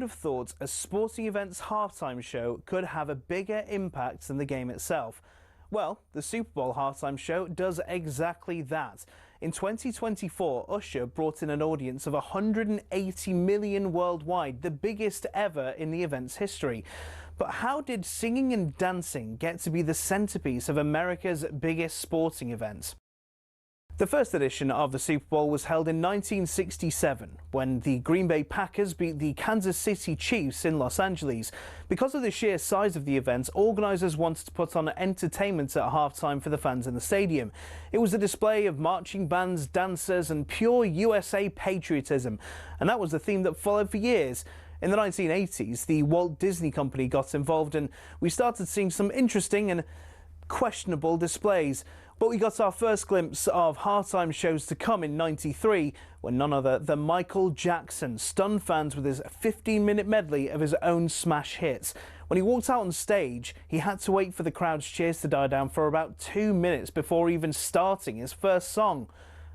have thought a sporting event's halftime show could have a bigger impact than the game itself? Well, the Super Bowl halftime show does exactly that. In 2024, Usher brought in an audience of 180 million worldwide, the biggest ever in the event's history. But how did singing and dancing get to be the centerpiece of America's biggest sporting event? The first edition of the Super Bowl was held in 1967 when the Green Bay Packers beat the Kansas City Chiefs in Los Angeles. Because of the sheer size of the event, organisers wanted to put on entertainment at halftime for the fans in the stadium. It was a display of marching bands, dancers and pure USA patriotism, and that was the theme that followed for years. In the 1980s, the Walt Disney Company got involved and we started seeing some interesting and questionable displays. But we got our first glimpse of halftime shows to come in '93 when none other than Michael Jackson stunned fans with his 15-minute medley of his own smash hits. When he walked out on stage, he had to wait for the crowd's cheers to die down for about 2 minutes before even starting his first song.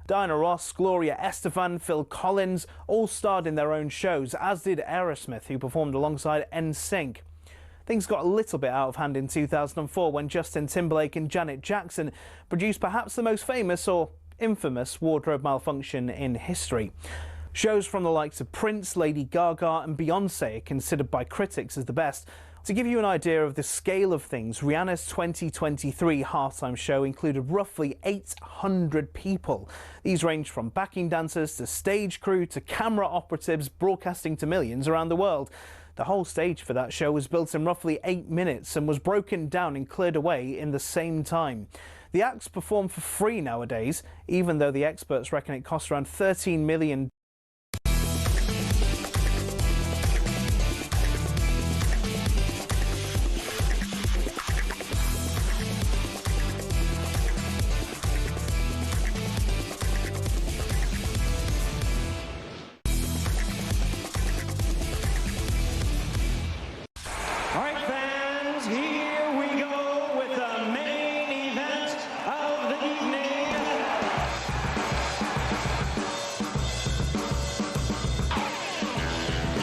Diana Ross, Gloria Estefan, Phil Collins all starred in their own shows, as did Aerosmith, who performed alongside NSYNC. Things got a little bit out of hand in 2004 when Justin Timberlake and Janet Jackson produced perhaps the most famous or infamous wardrobe malfunction in history. Shows from the likes of Prince, Lady Gaga and Beyoncé are considered by critics as the best. To give you an idea of the scale of things, Rihanna's 2023 halftime show included roughly 800 people. These ranged from backing dancers to stage crew to camera operatives broadcasting to millions around the world. The whole stage for that show was built in roughly 8 minutes and was broken down and cleared away in the same time. The acts perform for free nowadays, even though the experts reckon it costs around $13 million.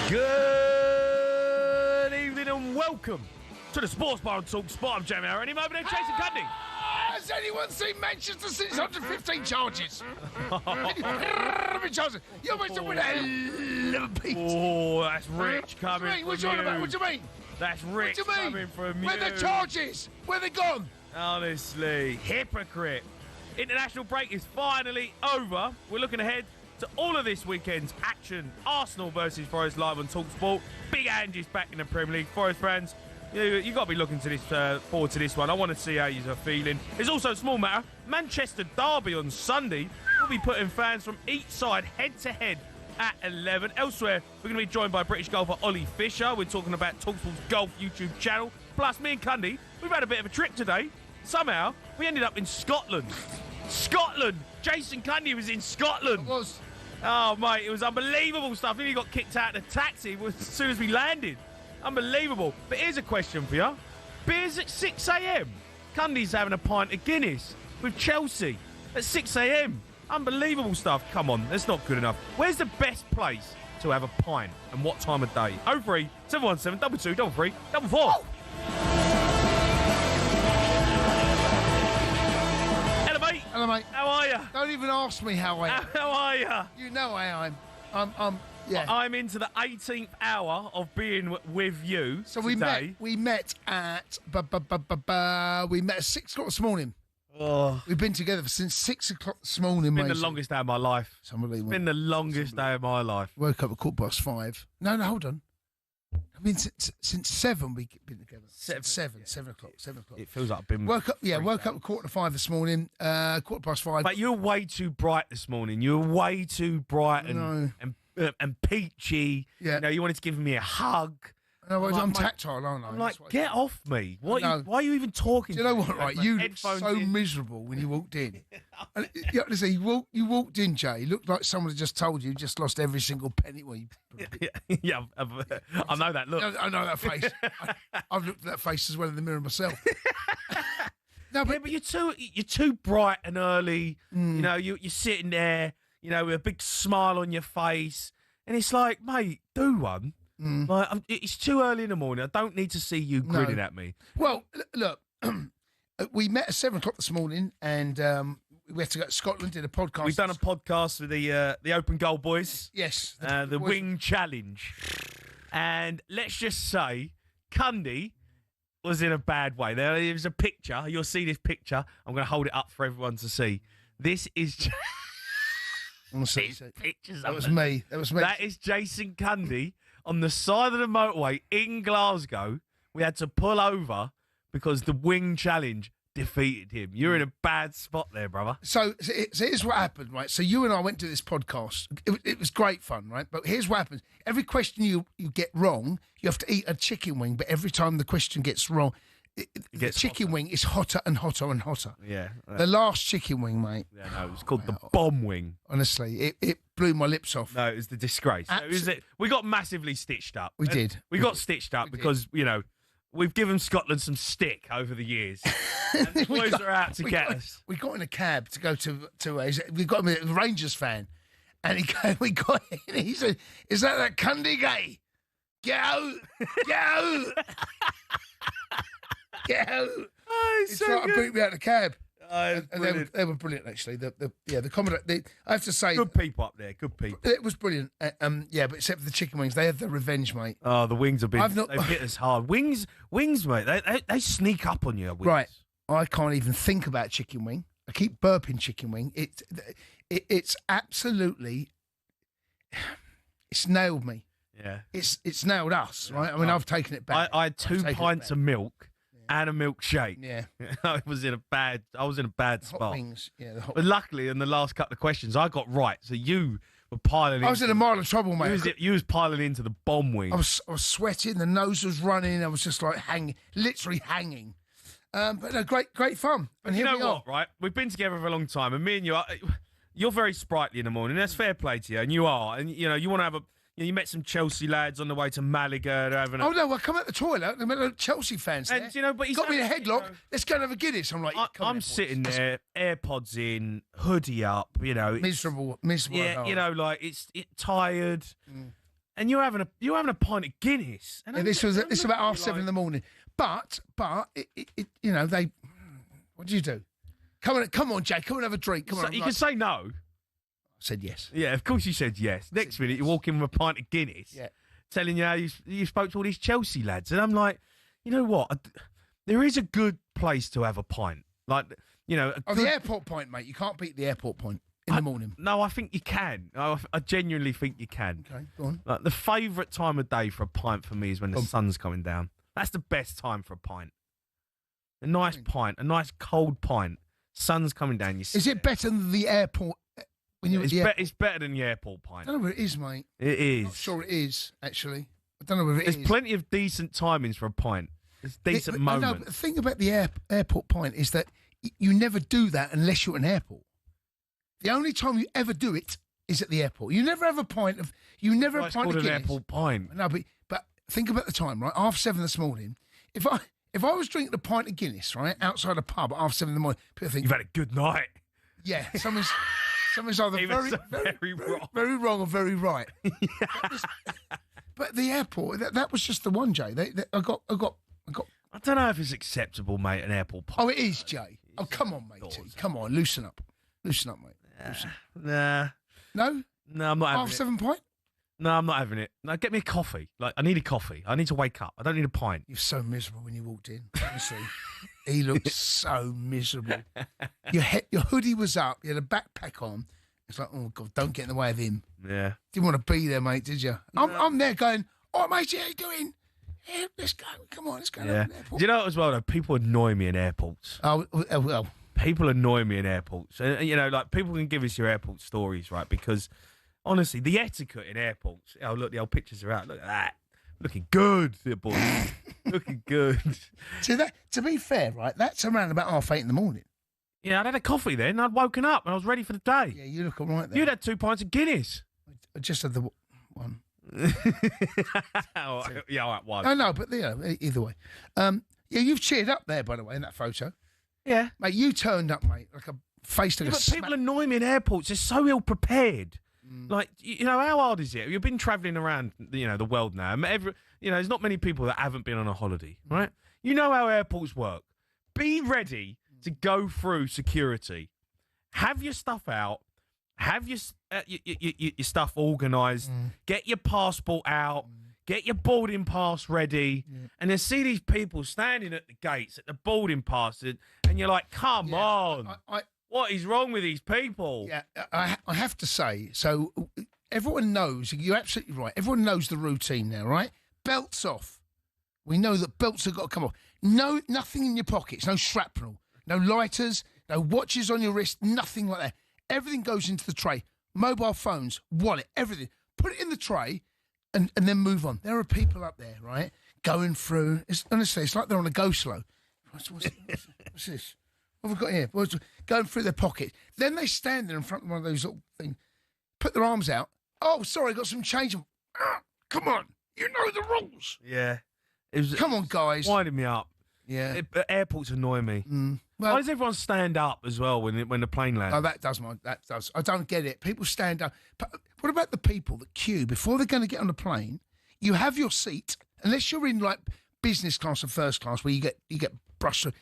Good evening and welcome to the Sports Bar on talkSPORT. I'm Jamie O'Hara. Any moment there, Jason Cundy. Has anyone seen Manchester City's 115 charges? You're meant to win 11 pieces. Oh, that's rich coming from What do you mean? What do you mean? That's rich What do you mean? coming from you. Where are the charges? Where they gone? Honestly, hypocrite. International break is finally over. We're looking ahead to all of this weekend's action. Arsenal versus Forest live on talkSPORT. Big Angie's back in the Premier League. Forest fans, you got to be looking to this forward to this one. I want to see how you're feeling. There's also a small matter. Manchester Derby on Sunday. We'll be putting fans from each side head-to-head at 11. Elsewhere, we're going to be joined by British golfer Ollie Fisher. We're talking about talkSPORT's golf YouTube channel. Plus, me and Cundy, we've had a bit of a trip today. Somehow, we ended up in Scotland. Scotland! Jason Cundy was in Scotland. It was. Oh, mate, it was unbelievable stuff. Nearly got kicked out of the taxi as soon as we landed. Unbelievable. But here's a question for you. Beers at 6 a.m. Cundy's having a pint of Guinness with Chelsea at 6 a.m. Unbelievable stuff. Come on, that's not good enough. Where's the best place to have a pint and what time of day? 03 717 22 33 44. Oh. Hello, mate. How are you? Don't even ask me how I am. How are you? You know how I am. Yeah. I'm into the 18th hour of being with you. So today. we met at 6 o'clock this morning. Oh. We've been together since 6 o'clock this morning, mate. It's been the longest day of my life. It's unbelievable. It's been the longest day of my life. Woke up at 5:15. No, hold on. I mean, since 7 we've been together. 7 o'clock. It feels like I've been... Woke up at 5:15 this morning, 5:15. But you were way too bright this morning. You were way too bright and peachy. Yeah. You know, you wanted to give me a hug. No, I'm tactile, aren't I? I'm like, get off me. Why are you even talking to me? Do you know what, right? right? You looked so miserable when you walked in. And, listen, you walked in, Jay. You looked like someone had just told you just lost every single penny. Well, yeah, I know that look. I know that face. I've looked at that face as well in the mirror myself. No, but you're too bright and early. You know, you're sitting there, you know, with a big smile on your face. And it's like, mate, do one. Like, it's too early in the morning. I don't need to see you grinning at me. Well, look, we met at 7 o'clock this morning, and we had to go to Scotland, did a podcast. We've done a podcast with the Open Goal boys. Yes. The Wing Challenge. And let's just say, Cundy was in a bad way. There was a picture. You'll see this picture. I'm going to hold it up for everyone to see. This is... pictures. That was me. That is Jason Cundy on the side of the motorway in Glasgow. We had to pull over because the Wing Challenge defeated him. You're in a bad spot there, brother. So here's what happened, right? So you and I went to this podcast. It was great fun, right? But here's what happens. Every question you get wrong, you have to eat a chicken wing. But every time the question gets wrong, the chicken wing is hotter and hotter and hotter. Yeah. The last chicken wing, mate. Yeah, no, it was called the bomb wing. Honestly, it blew my lips off. No, it was the disgrace. We got massively stitched up. We did. We got stitched up because, we've given Scotland some stick over the years. And the boys are out to get us. We got in a cab to go we got him a Rangers fan. And we got in, and he said, "Is that Cundy guy? Get out! Get out! Get out!" Oh, He so tried to boot me out of the cab. and they were brilliant, actually. The comedy. I have to say, good people up there. Good people. it was brilliant. But except for the chicken wings, they had the revenge, mate. Oh, the wings have been. They've hit us hard. Wings, mate. They sneak up on you. Wings. Right. I can't even think about chicken wing. I keep burping chicken wing. It's absolutely. It's nailed me. Yeah. It's nailed us, right? I mean, I've taken it back. I had 2 pints of milk and a milkshake. Yeah. I was in a bad Hot spot. wings. Yeah. But luckily, in the last couple of questions, I got right. So you were piling. I was in a mile of trouble, mate. You was piling into the bomb wing. I was sweating. The nose was running. I was just like literally hanging. But no, great fun. And you here know we what, are. right? We've been together for a long time, and me and you, you're very sprightly in the morning. That's fair play to you, and you are. And you want to have you met some Chelsea lads on the way to Malaga. Oh no! I come out the toilet. There were Chelsea fans there. And but he's got me in a headlock. Let's go and have a Guinness. I'm like, I'm sitting there, AirPods in, hoodie up. Miserable. Yeah, like it's tired, and you're having a pint of Guinness. And this was about 7:30 in the morning. But they. What do you do? Come on, Jay. Come and have a drink. Come on. You can say no. I said yes. Yeah, of course you said yes. Next minute, you're walking with a pint of Guinness, telling you how you spoke to all these Chelsea lads. And I'm like, you know what? There is a good place to have a pint. Like, the airport pint, mate. You can't beat the airport pint in the morning. No, I think you can. I genuinely think you can. Okay, go on. Like, the favourite time of day for a pint for me is when the sun's coming down. That's the best time for a pint. A nice pint, a nice cold pint. Sun's coming down. Is it better than the airport? It's better than the airport pint. I don't know where it is, mate. It is. I'm not sure it is, actually. I don't know where it is. There's plenty of decent timings for a pint. There's decent moments. No, but the thing about the airport pint is that you never do that unless you're at an airport. The only time you ever do it is at the airport. You never have a pint of. You never have a pint of Guinness. It's called an airport pint. No, but think about the time, right? 7:30 this morning. If I was drinking a pint of Guinness, right, outside a pub at 7:30 in the morning, people think you've had a good night. Yeah, something's either very wrong or very right. But the airport, that was just the one, Jay. I got. I don't know if it's acceptable, mate. An airport pint. Oh, it is, Jay. Oh, come on, mate. Come on, loosen up, mate. Nah. No, I'm not having 7 pint. No, I'm not having it. No, get me a coffee. Like, I need a coffee. I need to wake up. I don't need a pint. You're so miserable when you walked in. Honestly, he looked so miserable. Your hoodie was up. You had a backpack on. It's like, oh God, don't get in the way of him. Yeah. Didn't want to be there, mate, did you? No. I'm there going, oh, mate, how you doing? Yeah, let's go. Come on, let's go. Yeah. Do you know what as well, though? People annoy me in airports. Oh, well. People annoy me in airports. And, like, people can give us your airport stories, right? Because, honestly, the etiquette in airports. Oh, look, the old pictures are out. Look at that. Looking good, the boys. Looking good. To be fair, right, that's around about 8:30 in the morning. Yeah, I'd had a coffee then. I'd woken up and I was ready for the day. Yeah, you look all right there. You'd had 2 pints of Guinness. I just had the one. All right, one. I know, but either way. Yeah, you've cheered up there, by the way, in that photo. Yeah. Mate, you turned up, mate, like a face to the But people annoy me in airports. They're so ill prepared. Like, how hard is it? You've been travelling around, the world now. There's not many people that haven't been on a holiday, right? You know how airports work. Be ready to go through security. Have your stuff out. Have your stuff organised. Get your passport out. Get your boarding pass ready. And then see these people standing at the gates at the boarding pass, and you're like, come on. What is wrong with these people? Yeah, I have to say, so everyone knows, you're absolutely right, everyone knows the routine now, right? Belts off. We know that belts have got to come off. No, nothing in your pockets, no shrapnel, no lighters, no watches on your wrist, nothing like that. Everything goes into the tray. Mobile phones, wallet, everything. Put it in the tray and then move on. There are people up there, right, going through. Honestly, it's like they're on a go-slow. What's this? What have we got here? Going through their pocket. Then they stand there in front of one of those little things, put their arms out. Oh, sorry, got some change. Come on, you know the rules. Yeah. Come on, guys. Winding me up. Yeah. Airports annoy me. Well, why does everyone stand up as well when the plane lands? Oh, that does. I don't get it. People stand up. But what about the people that queue before they're going to get on the plane? You have your seat, unless you're in like business class or first class where you get brushed through.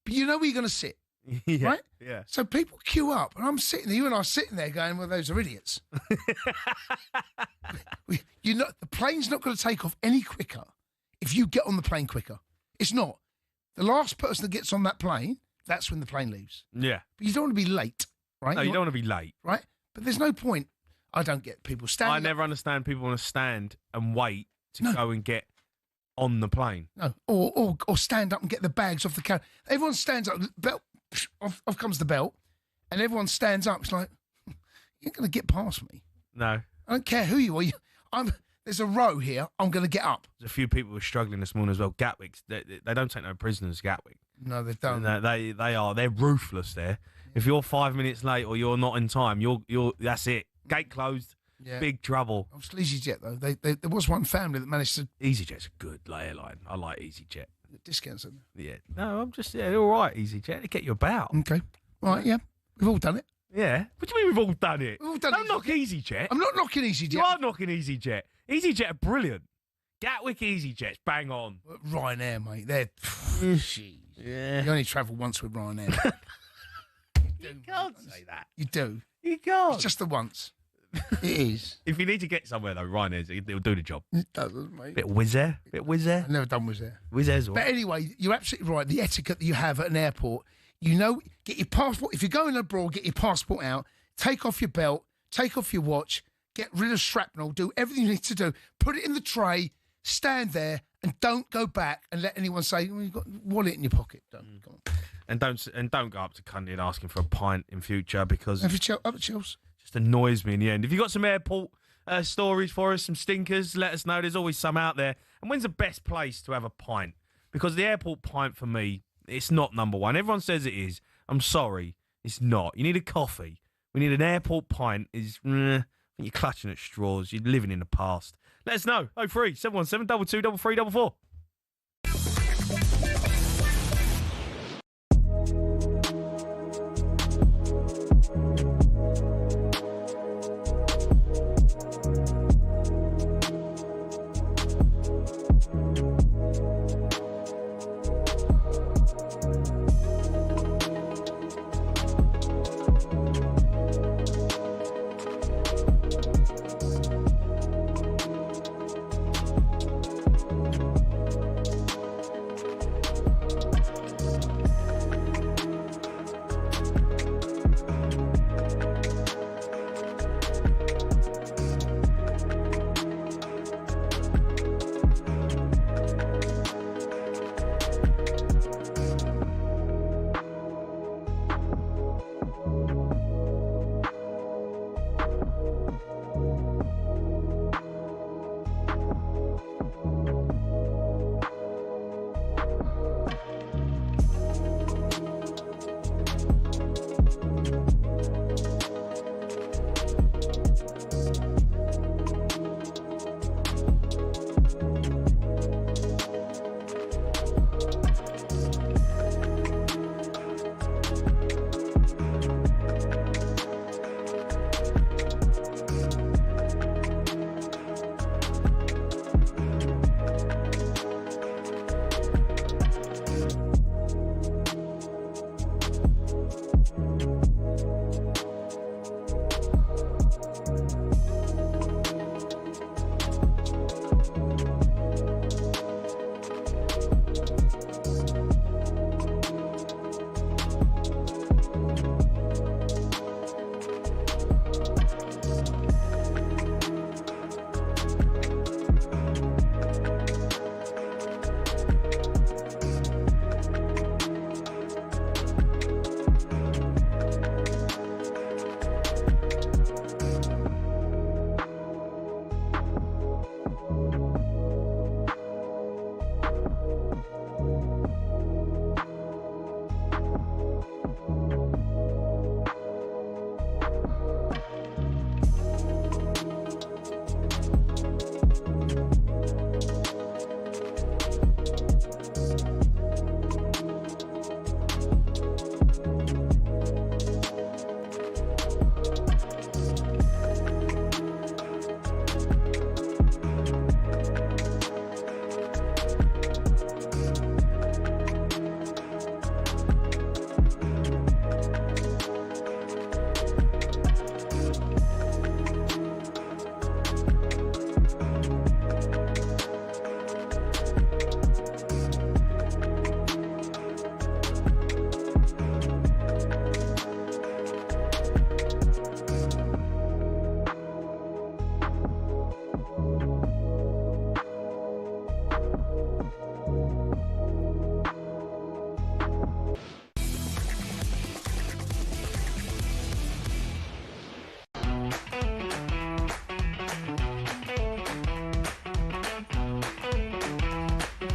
But you know where you're going to sit, right? Yeah. So people queue up, and I'm sitting there. You and I are sitting there going, "Well, those are idiots." The plane's not going to take off any quicker if you get on the plane quicker. It's not. The last person that gets on that plane, that's when the plane leaves. Yeah. But you don't want to be late, right? No, you don't want to be late. Right? But there's no point. I don't get people standing. I never understand people want to stand and wait to go and get on the plane. No, or stand up and get the bags off the carrier. Everyone stands up, belt, off comes the belt, and everyone stands up. It's like, you're going to get past me. No. I don't care who you are. There's a row here. I'm going to get up. There's a few people who are struggling this morning as well. Gatwick's, they don't take no prisoners, Gatwick. No, they don't. They're ruthless there. Yeah. If you're 5 minutes late or you're not in time, you're that's it. Gate closed. Yeah. Big trouble. I was EasyJet though. There was one family that managed to. EasyJet's a good airline. I like EasyJet. Discounts in there. Yeah. No, I'm just all right. EasyJet. They get you about. Okay. Right. Yeah. We've all done it. Yeah. What do you mean we've all done it? We've all done Don't knock EasyJet. I'm not knocking EasyJet. You are knocking EasyJet. EasyJet are brilliant. Gatwick EasyJet's bang on. Ryanair, mate. They're. Jeez. Yeah. You only travel once with Ryanair. You can't say that. You do. You can't. It's just the once. It is. If you need to get somewhere though, Ryanair's it'll do the job. It doesn't, mate. Bit Wizz Air. I've never done Wizz Air. Wizz Air's all right. But anyway, you're absolutely right. The etiquette that you have at an airport, get your passport. If you're going abroad, get your passport out. Take off your belt. Take off your watch. Get rid of shrapnel. Do everything you need to do. Put it in the tray. Stand there and don't go back and let anyone say, well, you've got a wallet in your pocket. Go on. And don't go up to Cundy and ask him for a pint in future because have a chills. Just annoys me in the end. If you've got some airport stories for us, some stinkers, let us know. There's always some out there. And when's the best place to have a pint? Because the airport pint for me, it's not number one. Everyone says it is. I'm sorry, it's not. You need a coffee. We need an airport pint. I think you're clutching at straws. You're living in the past. Let us know. 03 717 22 3344.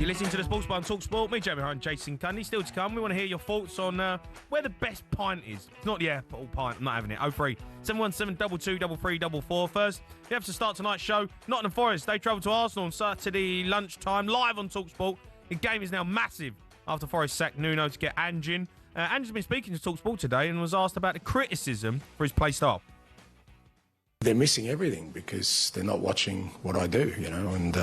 You're listening to the Sports Bar on talkSPORT. Me, Jamie O'Hara, and Jason Cundy. Still to come, we want to hear your thoughts on where the best pint is. It's not the airport pint. I'm not having it. 03 717 22 3344. First, you have to start tonight's show. Nottingham Forest, they travel to Arsenal on Saturday lunchtime, live on talkSPORT. The game is now massive after Forest sacked Nuno to get Ange. Ange's been speaking to talkSPORT today and was asked about the criticism for his play style. They're missing everything because they're not watching what I do, and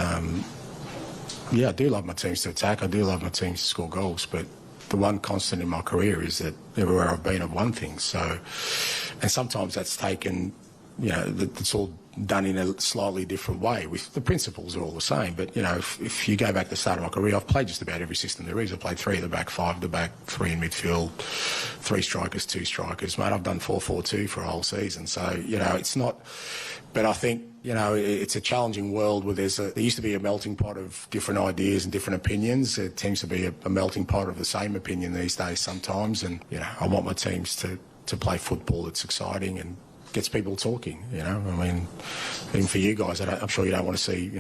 I do love my teams to attack. I do love my teams to score goals, but the one constant in my career is that everywhere I've been, I've won things. So, and sometimes that's taken, it's all done in a slightly different way. With the principles are all the same, but if you go back to the start of my career, I've played just about every system there is. I played 3 at the back, 5 at the back, 3 in midfield, 3 strikers, 2 strikers. Mate, I've done 4-4-2 for a whole season. So it's not. But I think it's a challenging world where there used to be a melting pot of different ideas and different opinions. There tends to be a melting pot of the same opinion these days sometimes. And I want my teams to play football that's exciting and gets people talking, I mean, even for you guys, I'm sure you don't want to see,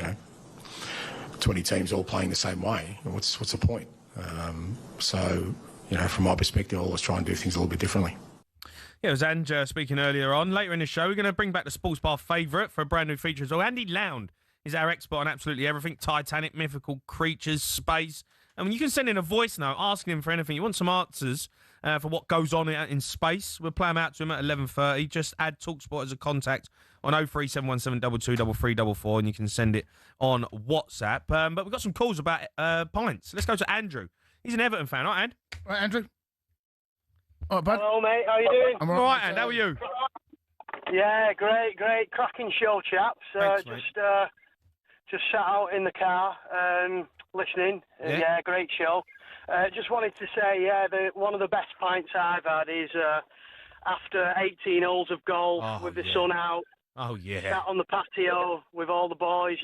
20 teams all playing the same way. What's the point? From my perspective, I always try and do things a little bit differently. Yeah, it was Ange speaking earlier on. Later in the show, we're going to bring back the Sports Bar favourite for a brand new feature as well. Andy Lound is our expert on absolutely everything. Titanic, mythical creatures, space. And you can send in a voice note asking him for anything. You want some answers for what goes on in space. We'll play them out to him at 11:30. Just add talkSPORT as a contact on 03717 223344 and you can send it on WhatsApp. But we've got some calls about pints. Let's go to Andrew. He's an Everton fan, right, And? Right, Andrew. All right, bud. Hello, mate. How you doing? I'm all right, And. How are you? Yeah, great. Cracking show, chaps. Thanks, mate. Just sat out in the car, listening. Yeah. Great show. Just wanted to say, one of the best pints I've had is after 18 holes of golf with the sun out. Oh, yeah. Sat on the patio with all the boys,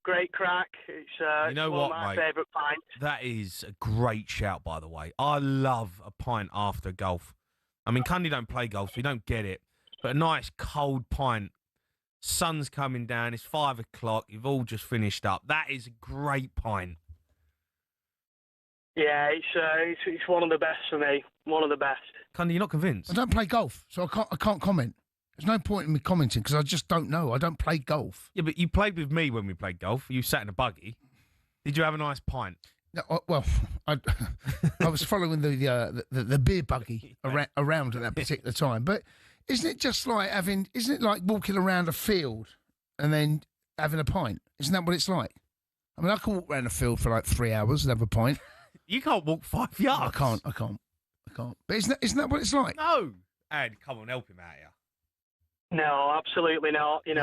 Great crack. It's one of my favourite pints. That is a great shout, by the way. I love a pint after golf. I mean, Cundy don't play golf, so you don't get it. But a nice cold pint. Sun's coming down. It's 5 o'clock. You've all just finished up. That is a great pint. Yeah, it's one of the best for me. One of the best. Cundy, you're not convinced? I don't play golf, so I can't comment. There's no point in me commenting because I just don't know. I don't play golf. Yeah, but you played with me when we played golf. You sat in a buggy. Did you have a nice pint? No, I was following the beer buggy around at that particular time. But isn't it just like isn't it like walking around a field and then having a pint? Isn't that what it's like? I mean, I can walk around a field for like 3 hours and have a pint. You can't walk 5 yards. I can't. But isn't that what it's like? No. Ed, come on, help him out here. No, absolutely not. You've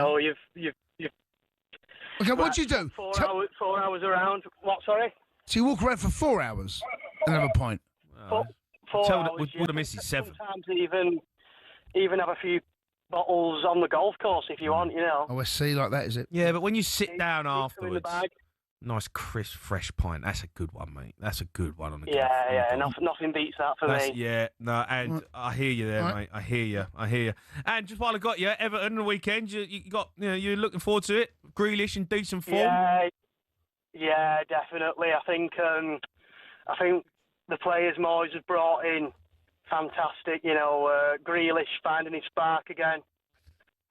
Okay, what do you do? 4 hours around. What? Sorry. So you walk around for 4 hours and have a pint. Four Tell hours. would have missed 7. Sometimes even have a few bottles on the golf course if you want. Oh, I see, like that, is it? Yeah, but when you sit down In the afterwards, bag. nice crisp, fresh pint. That's a good one, mate. That's a good one on the golf. Yeah. Nothing beats that for me. Yeah, no, and Right. I hear you there, Right. mate. I hear you. And just while I got you, Everton on the weekend, you got, you're looking forward to it. Grealish in decent form. Yeah, definitely. I think the players Moyes has brought in, fantastic. Grealish finding his spark again.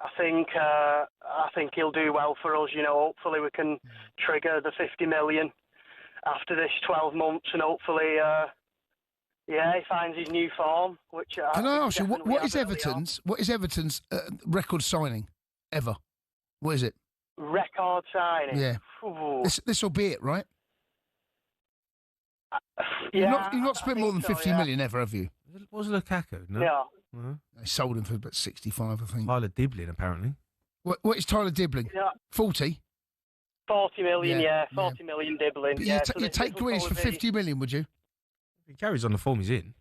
I think he'll do well for us. Hopefully we can trigger the 50 million after this 12 months, and hopefully, he finds his new form. Which Can I ask you what is Everton's record signing ever? What is it? Record signing. Yeah. Ooh. This will be it, right? Yeah, You've not spent I more than think 50 million ever, have you? Was Lukaku? No. Yeah. Uh-huh. They sold him for about 65, I think. Tyler Diblin, apparently. What is Tyler Dibbling? Yeah. 40? 40 million, Yeah, 40 million Dibbling. But Yeah, you'd take Grealish for 50 million, would you? He carries on the form he's in.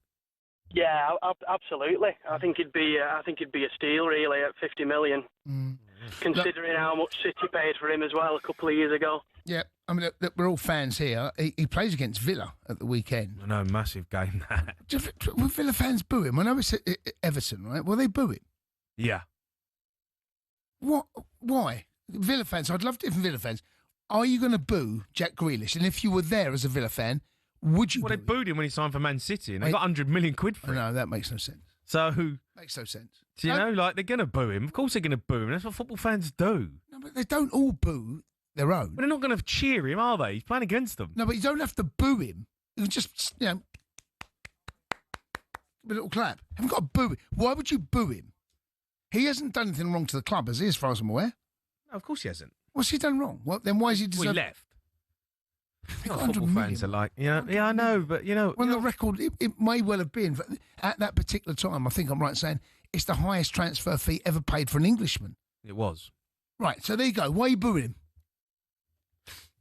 Yeah, absolutely. I think it'd be a steal really at 50 million, considering how much City paid for him as well a couple of years ago. Yeah, I mean, look, we're all fans here. He plays against Villa at the weekend. I know, massive game that. Will Villa fans boo him? I know it's Everton, right? Will they boo him? Yeah. What? Why? Villa fans, I'd love to hear from Villa fans. Are you going to boo Jack Grealish? And if you were there as a Villa fan, would you? Well, boo they booed him when he signed for Man City, and they got 100 million quid for it. No, that makes no sense. So, Makes no sense. do you know, like, they're going to boo him. Of course they're going to boo him. That's what football fans do. No, but they don't all boo their own. But they're not going to cheer him, are they? He's playing against them. No, but you don't have to boo him. You can just, a little clap. You haven't got to boo him. Why would you boo him? He hasn't done anything wrong to the club, has he, as far as I'm aware? No, of course he hasn't. What's he done wrong? Well, then why is he Well, deserve... he left. They got Football 100 fans are million. like, yeah, I know, but, Well, the record, it may well have been, at that particular time, I think I'm right in saying, it's the highest transfer fee ever paid for an Englishman. it was. Right, so there you go. Why are you booing him?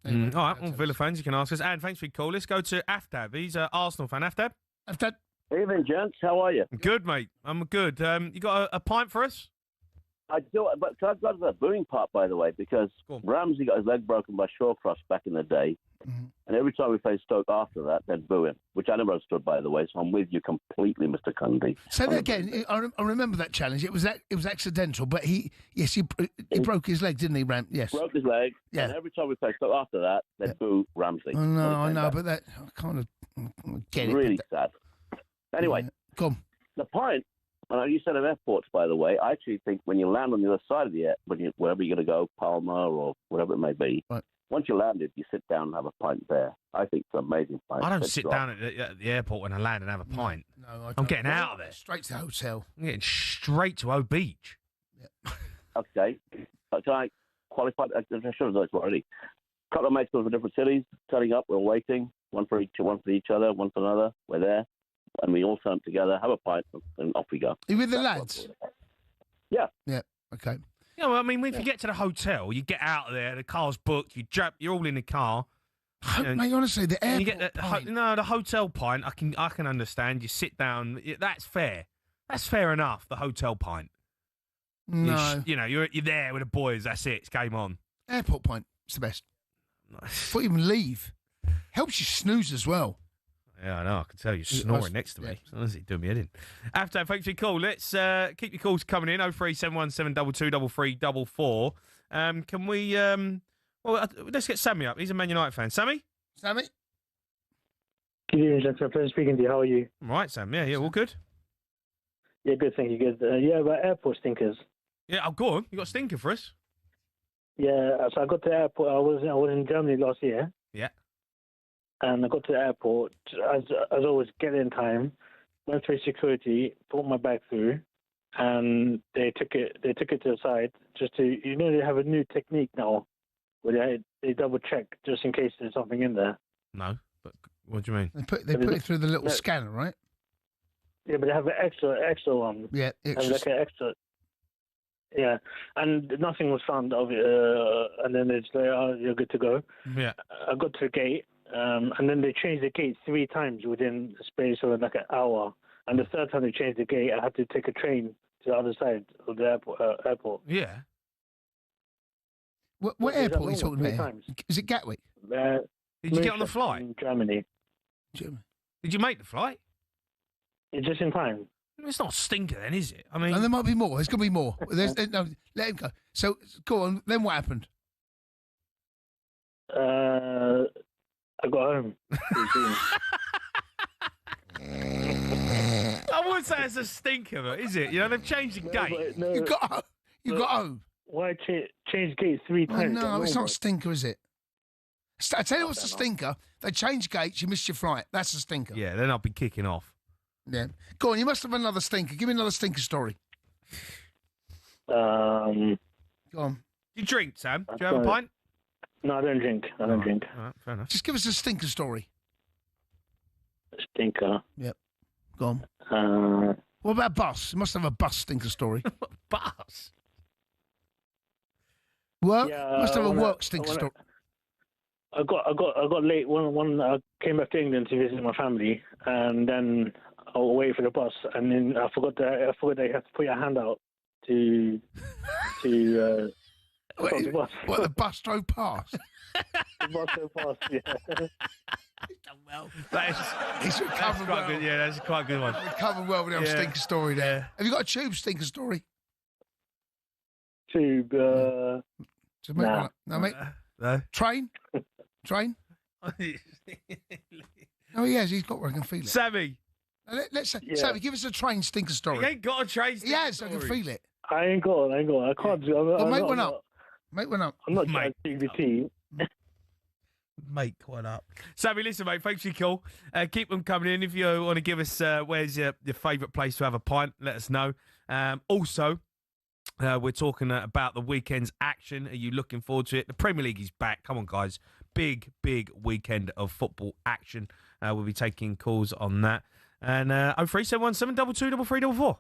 Anyway, All right, well, Villa fans, you can ask us. And thanks for your call. Let's go to Aftab. He's an Arsenal fan. Aftab? After Evening, gents. How are you? Good, mate. I'm good. You got a pint for us? I do, but I've got the booing part, by the way, because Go on. Ramsey got his leg broken by Shawcross back in the day, and every time we played Stoke after that, they'd boo him, which I never understood, by the way. So I'm with you completely, Mr. Cundy. Say that again. I remember that challenge. It was accidental, but he broke his leg, didn't he, Ram? Yes. Broke his leg, Yeah. and every time we played Stoke after that, they'd boo Ramsey. Oh, no, I know, but that I kind of get it. Really sad. Anyway, Go on. the point, and you said of airports, by the way, I actually think when you land on the other side of the air, wherever you're going to go, Palma or whatever it may be, Right. once you landed, you sit down and have a pint there. I think it's an amazing pint. I don't It's sit got- down at the airport when I land and have a pint. No, I I'm don't. getting out of there. Straight to the hotel. I'm getting straight to O Beach. Okay. Can I qualify? I should have done this already. A couple of mates go from different cities, turning up, we're waiting, one for each other, one for another. We're there, and we all turn up together, have a pint, and off we go. Are you with the That's lads? what- Yeah. Yeah. Okay. Yeah, well, I mean, if you get to the hotel, you get out of there, the car's booked, you're all in the car. And- Mate, honestly, the And airport. you get pint- the hotel pint. I can understand. You sit down. That's fair. That's fair enough. The hotel pint. No. You're there with the boys. That's it. It's game on. Airport pint. It's the best. Before you even leave. Helps you snooze as well. Yeah, I know. I can tell you're snoring next to me. Honestly, doing me head in. After thanks for your call. Let's keep your calls coming in. 03717 223344. Can we? Let's get Sammy up. He's a Man United fan. Sammy. Sammy? Good evening, gentlemen. Pleasure speaking to you. How are you? All right, Sam. Yeah, all good. Yeah, good. Thank you. Good. About airport stinkers. Yeah, go on. You got a stinker for us? Yeah. So I got to the airport. I was in Germany last year. Yeah. And I got to the airport as always. Get in time. Went through security. Brought my bag through, and they took it to the side just to they have a new technique now, where they double check just in case there's something in there. No, but what do you mean? They put it through the little scanner, right? Yeah, but they have an extra one. Yeah. And like an extra. Yeah, and nothing was found of it, and then they just like, oh, you're good to go. Yeah. I got to the gate, and then they changed the gate 3 times within a space of like an hour. And the third time they changed the gate, I had to take a train to the other side of the airport. Yeah. What Is that airport are you normal? talking 3 about? times. Is it Gatwick? Did you get on the München flight? in Germany? Germany. Did you make the flight? It's just in time. It's not a stinker then, is it? I mean, And there might be more. There's going to be more. No, let him go. So, go on. Then what happened? I got home. I wouldn't say it's a stinker, but is it? They've changed the gate. No, You got home. why change gate 3 Oh, times? no, it's not a normal. stinker, is it? I tell you what's a stinker. They changed gates. You missed your flight. That's a stinker. Yeah, then I'll be kicking off. Yeah. Go on. You must have another stinker. Give me another stinker story. Go on. Do you drink, Sam? Do you have a pint? No, I don't drink. I don't drink. All right, fair enough. Just give us a stinker story. Stinker. Go on. Uh, What about a bus? You must have a bus stinker story. Bus. Work? Yeah, You must have a when I- work stinker when I- story. I got late when I came back to England to visit my family, and then I waited for the bus, and then I forgot that you have to put your hand out to What, the bus. what, the bus drove past? The bus so fast, yeah. He's That's recovered quite well. good. Yeah, that's quite a good one. Recovered well with the old Yeah. stinker story there. Yeah. Have you got a tube stinker story? Tube. To make Nah. one up. No, mate. No. Train? Oh, he has. He's got where I can feel it. Sammy. Let's say, Sammy, give us a train stinker story. He ain't got a train He has. I can feel it. I ain't got. I can't do. Make one up. Make one up. I'm not Mate. ChatGPT. Make one up. Sammy, listen, mate, thanks for your call. Keep them coming in. If you want to give us where's your favourite place to have a pint, let us know. Also, we're talking about the weekend's action. Are you looking forward to it? The Premier League is back. Come on, guys. Big weekend of football action. We'll be taking calls on that. And 03717 22 3344.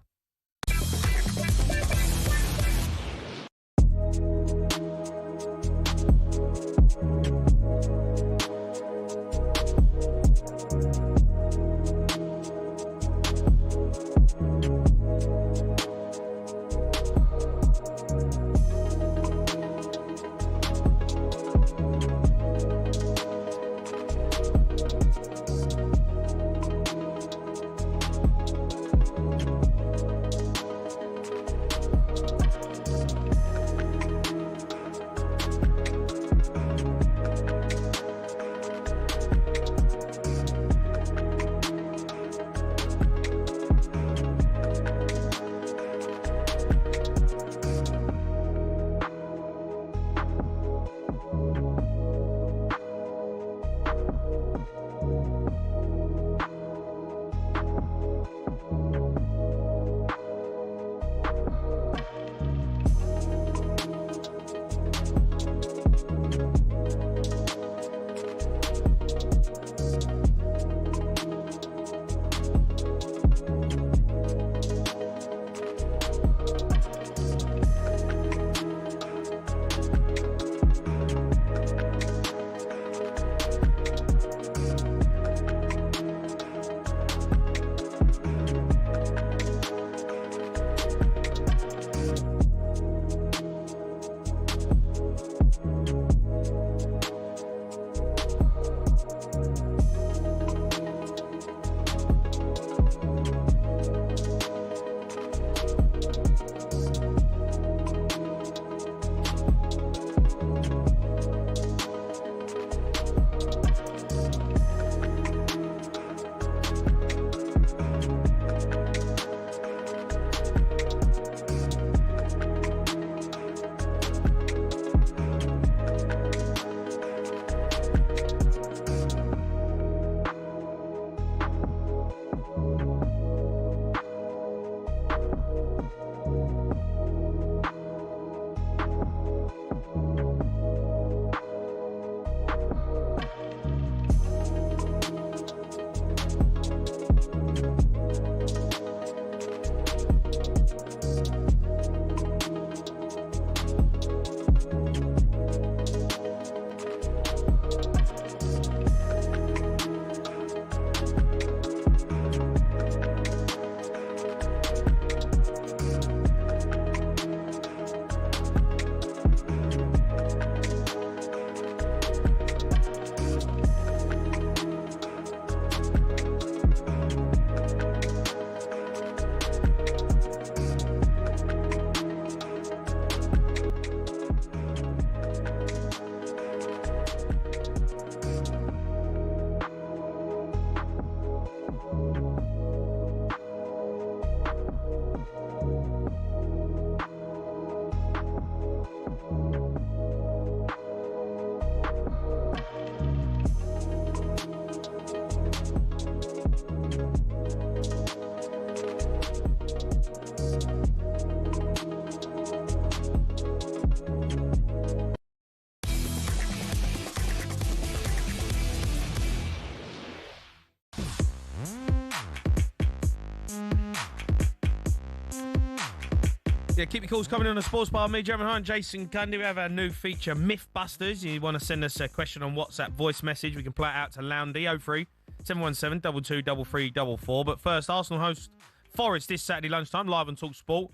Yeah, keep your calls coming on the Sports Bar. Me, Jeremy Hunt, Jason Cundy. We have our new feature, Mythbusters. You want to send us a question on WhatsApp voice message, we can play it out to Loundy 03 717 22 3344. But first, Arsenal host Forest this Saturday lunchtime, live on talkSPORT.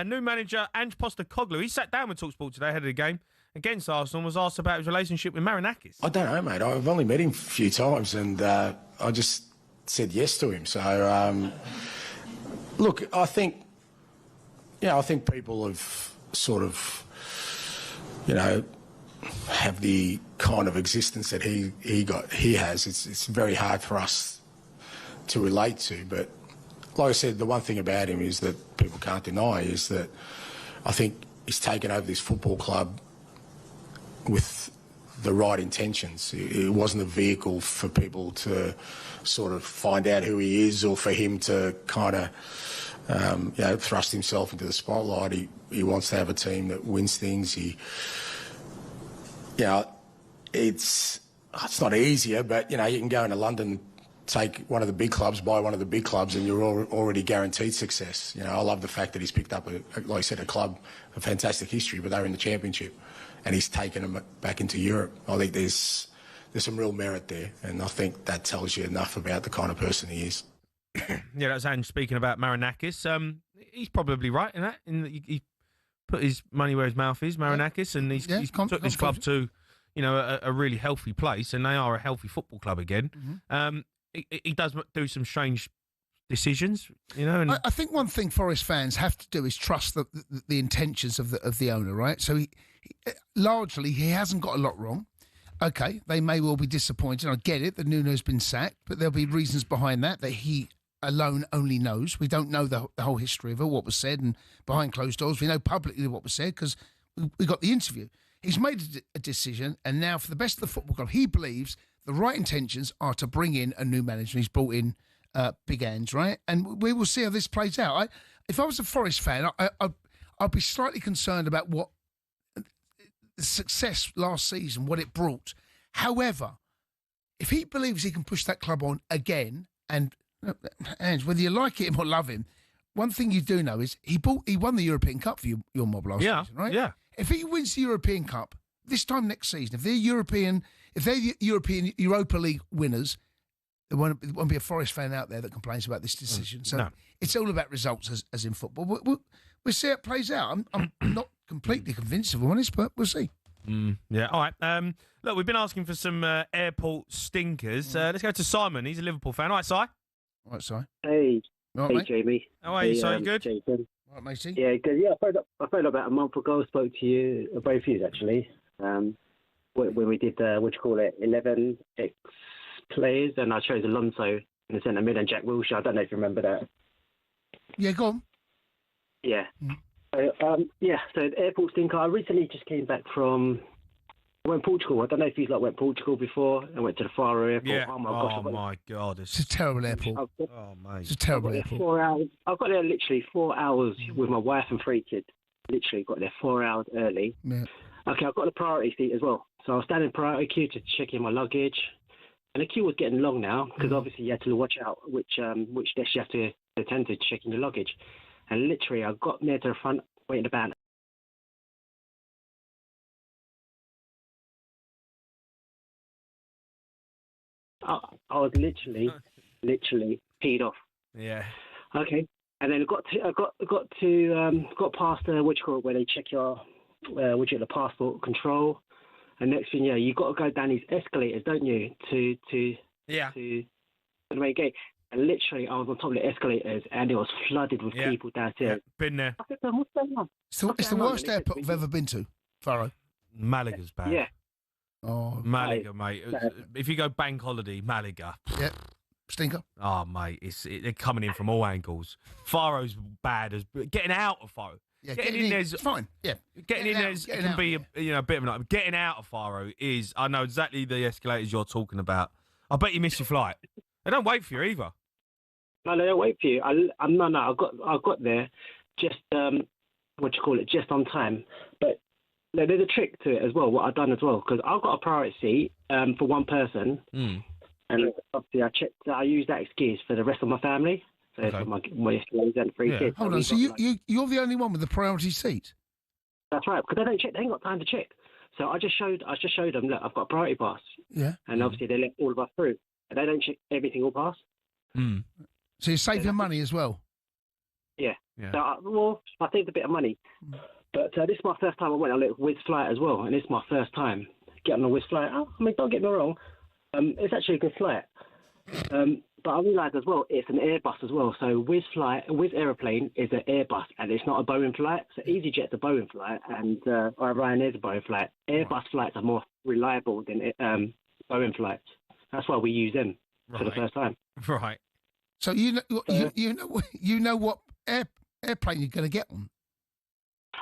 New manager Ange Postecoglou, he sat down with talkSPORT today ahead of the game against Arsenal and was asked about his relationship with Marinakis. I don't know, mate. I've only met him a few times, and I just said yes to him. So, look, I think people have sort of, have the kind of existence that he has. It's very hard for us to relate to. But like I said, the one thing about him is that people can't deny is that I think he's taken over this football club with the right intentions. It wasn't a vehicle for people to sort of find out who he is, or for him to kind of thrust himself into the spotlight. He wants to have a team that wins things. It's not easier, but you can go into London, take one of the big clubs, buy one of the big clubs, and you're already guaranteed success. I love the fact that he's picked up, like I said, a club, a fantastic history, but they're in the Championship, and he's taken them back into Europe. I think there's some real merit there, and I think that tells you enough about the kind of person he is. Yeah, that's Ange speaking about Marinakis. He's probably right in that. He put his money where his mouth is, Marinakis, and he's took this club to, a really healthy place, and they are a healthy football club again. Mm-hmm. He does do some strange decisions, And I think one thing Forest fans have to do is trust the intentions of the owner, right? So he largely he hasn't got a lot wrong. Okay, they may well be disappointed. I get it that Nuno's been sacked, but there'll be reasons behind that he alone only knows. We don't know the whole history of it, what was said, and behind closed doors. We know publicly what was said because we got the interview. He's made a decision, and now for the best of the football club, he believes the right intentions are to bring in a new manager. He's brought in Big Ange, right? And we will see how this plays out. If I was a Forest fan, I'd be slightly concerned about what the success last season, what it brought. However, if he believes he can push that club on again, and whether you like him or love him, one thing you do know is he won the European Cup for your mob last season, right? Yeah. If he wins the European Cup this time next season, if they're European Europa League winners, there won't be a Forest fan out there that complains about this decision. So it's all about results as in football. We'll see how it plays out. I'm not completely convinced, if I'm honest, but we'll see. Yeah, all right. Look, we've been asking for some airport stinkers. Let's go to Simon. He's a Liverpool fan. All right, Si. All right, Si. Hey. Right, hey, mate. Jamie. How are you, Si? You good? Jason. All right, matey. Yeah, good. Yeah, I phoned up about a month ago. Spoke to you, both of you actually, when we did, 11 ex-players, and I chose Alonso in the centre mid and Jack Wilshere. I don't know if you remember that. Yeah, go on. Yeah. So the airport stinker. I recently just came back from... I went Portugal. I don't know if you went Portugal before. I went to the Faro airport. Yeah. Oh, my gosh. My God. It's a terrible airport. Mate. It's a terrible airport. 4 hours. I got there literally 4 hours with my wife and 3 kids. Literally got there 4 hours early. Yeah. Okay, I've got the priority seat as well. So I was standing in priority queue to check in my luggage. And the queue was getting long now because obviously you had to watch out which desk you have to attend to checking your luggage. And literally I got near to the front, waiting about. I was literally peed off. Yeah. Okay. And then got past where they check your the passport control. And next thing, you got to go down these escalators, don't you, to the main gate. And literally, I was on top of the escalators, and it was flooded with people downstairs. Yeah. Been there. I said, what's going on? It's the worst airport I've ever been to, Faro. Malaga's bad. Yeah. Oh, Malaga, mate. If you go bank holiday, Malaga. Yeah. Stinker. Oh, mate, they're coming in from all angles. Faro's bad as getting out of Faro. Yeah, getting in there's fine. Yeah, getting in there's it can be a bit of a night. Getting out of Faro is I know exactly the escalators you're talking about. I bet you missed your flight. They don't wait for you either. No, they don't wait for you. I got there just just on time. But there's a trick to it as well. What I've done as well because I've got a priority seat for one person, and obviously I use that excuse for the rest of my family. So okay. my and 3 kids. Hold on, so you're the only one with the priority seat? That's right, because they don't check. They ain't got time to check. So I just showed them, look, I've got a priority pass. Yeah. And obviously they let all of us through. And they don't check every single pass. Mm. So you save your money as well? Yeah. So I saved a bit of money. But this is my first time I went on a Wizz flight as well. And this is my first time getting on a Wizz flight. I mean, don't get me wrong. It's actually a good flight. But I realised as well, it's an Airbus as well. So Wizz Aeroplane is an Airbus, and it's not a Boeing flight. So EasyJet's a Boeing flight, and or Ryanair's a Boeing flight. Airbus flights are more reliable than Boeing flights. That's why we use them for the first time. Right. So you know what airplane you're going to get on.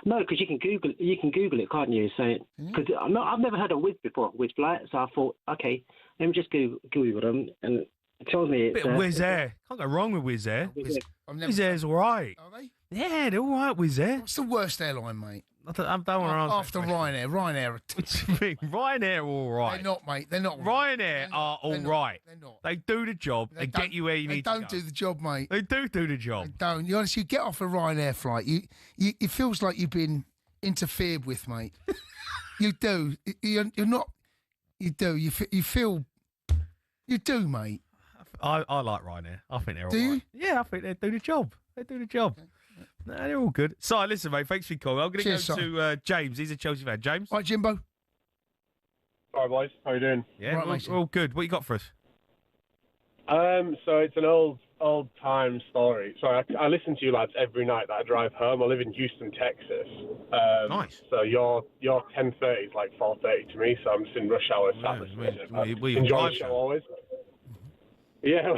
No, because you can Google it, can't you? So because I've never heard of Wizz before, Wizz flight. So I thought, okay, let me just Google them, and it tells me it's Bit of Wizz Air. Can't go wrong with Wizz Air. Wizz Air's all right. Are they? Yeah, they're all right, Wizz Air. What's the worst airline, mate? I don't want to answer. After Ryanair. Ryanair are What do you mean? Ryanair are all right. They're not, mate. They're not. Ryanair are all right. They're not. They do the job. They get you where you need to go. They don't do the job, mate. They do the job. They don't. You honestly, you get off a Ryanair flight, it feels like you've been interfered with, mate. You do. You're not. You do. You feel. You do, mate. I like Ryanair. I think they're all right. Do you? Yeah, I think they do the job. They do the job. Okay. No, they're all good. Si, listen, mate, thanks for your call. I'm going to go to James. He's a Chelsea fan. James? Right, Jimbo. Hi, boys. How you doing? Yeah, right, we're all good. What you got for us? So it's an old time story. So I listen to you lads every night that I drive home. I live in Houston, Texas. Nice. So your 10:30 is like 4:30 to me. So I'm just in rush hour sat listening. Enjoy the show always. Yeah.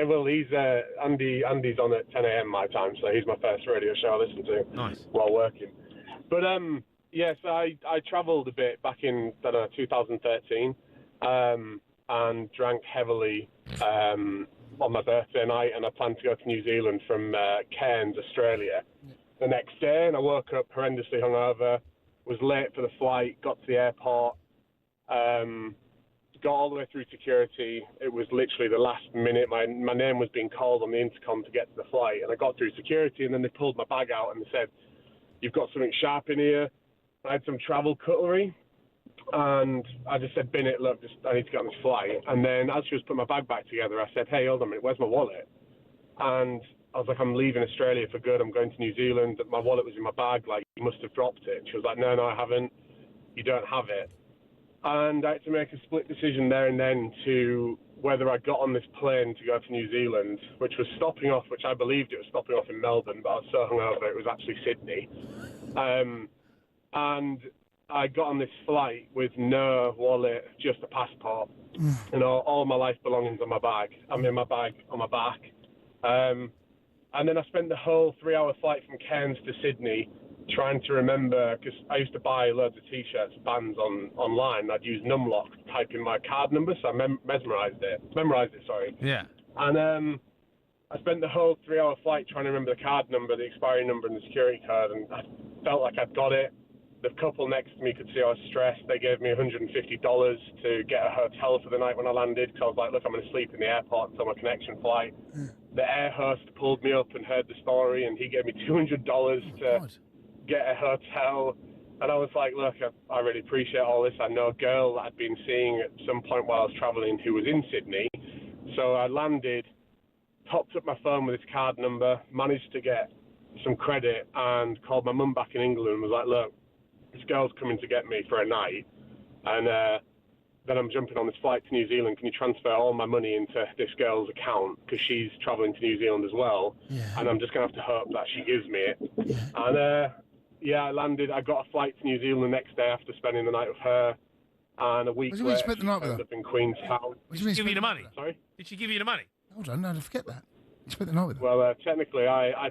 Well, he's Andy's on at 10 a.m. my time, so he's my first radio show I listen to while working. But so I travelled a bit back in 2013, and drank heavily on my birthday night, and I planned to go to New Zealand from Cairns, Australia, the next day, and I woke up horrendously hungover, was late for the flight, got to the airport. Got all the way through security. It was literally the last minute. My name was being called on the intercom to get to the flight, and I got through security, and then they pulled my bag out and they said, "You've got something sharp in here." I had some travel cutlery, and I just said, "Bin it, look, I need to get on this flight." And then as she was putting my bag back together, I said, "Hey, hold on a minute, where's my wallet?" And I was like, "I'm leaving Australia for good. I'm going to New Zealand. My wallet was in my bag. Like, you must have dropped it." She was like, "No, I haven't. You don't have it." And I had to make a split decision there and then to whether I got on this plane to go to New Zealand, which was stopping off, which I believed it was stopping off in Melbourne, but I was so hungover it was actually Sydney. And I got on this flight with no wallet, just a passport, and all my life belongings on my bag. I'm in my bag on my back. And then I spent the whole 3-hour flight from Cairns to Sydney trying to remember, because I used to buy loads of T-shirts, bands online. I'd use Numlock to type in my card number, so I memorised it. Yeah. And I spent the whole 3-hour flight trying to remember the card number, the expiry number, and the security code, and I felt like I'd got it. The couple next to me could see I was stressed. They gave me $150 to get a hotel for the night when I landed, because I was like, look, I'm going to sleep in the airport until my connection flight. The air host pulled me up and heard the story, and he gave me $200 to get a hotel. And I was like, look, I really appreciate all this. I know a girl that I'd been seeing at some point while I was travelling who was in Sydney. So I landed, topped up my phone with his card number, managed to get some credit, and called my mum back in England and was like, look, this girl's coming to get me for a night, and then I'm jumping on this flight to New Zealand. Can you transfer all my money into this girl's account, because she's travelling to New Zealand as well, and I'm just going to have to hope that she gives me it. And I landed. I got a flight to New Zealand the next day after spending the night with her, and a week later she ended up in Queenstown. Did she give you the money? Sorry? Did she give you the money? Hold on, no, forget that. You spent the night with her. Well, technically I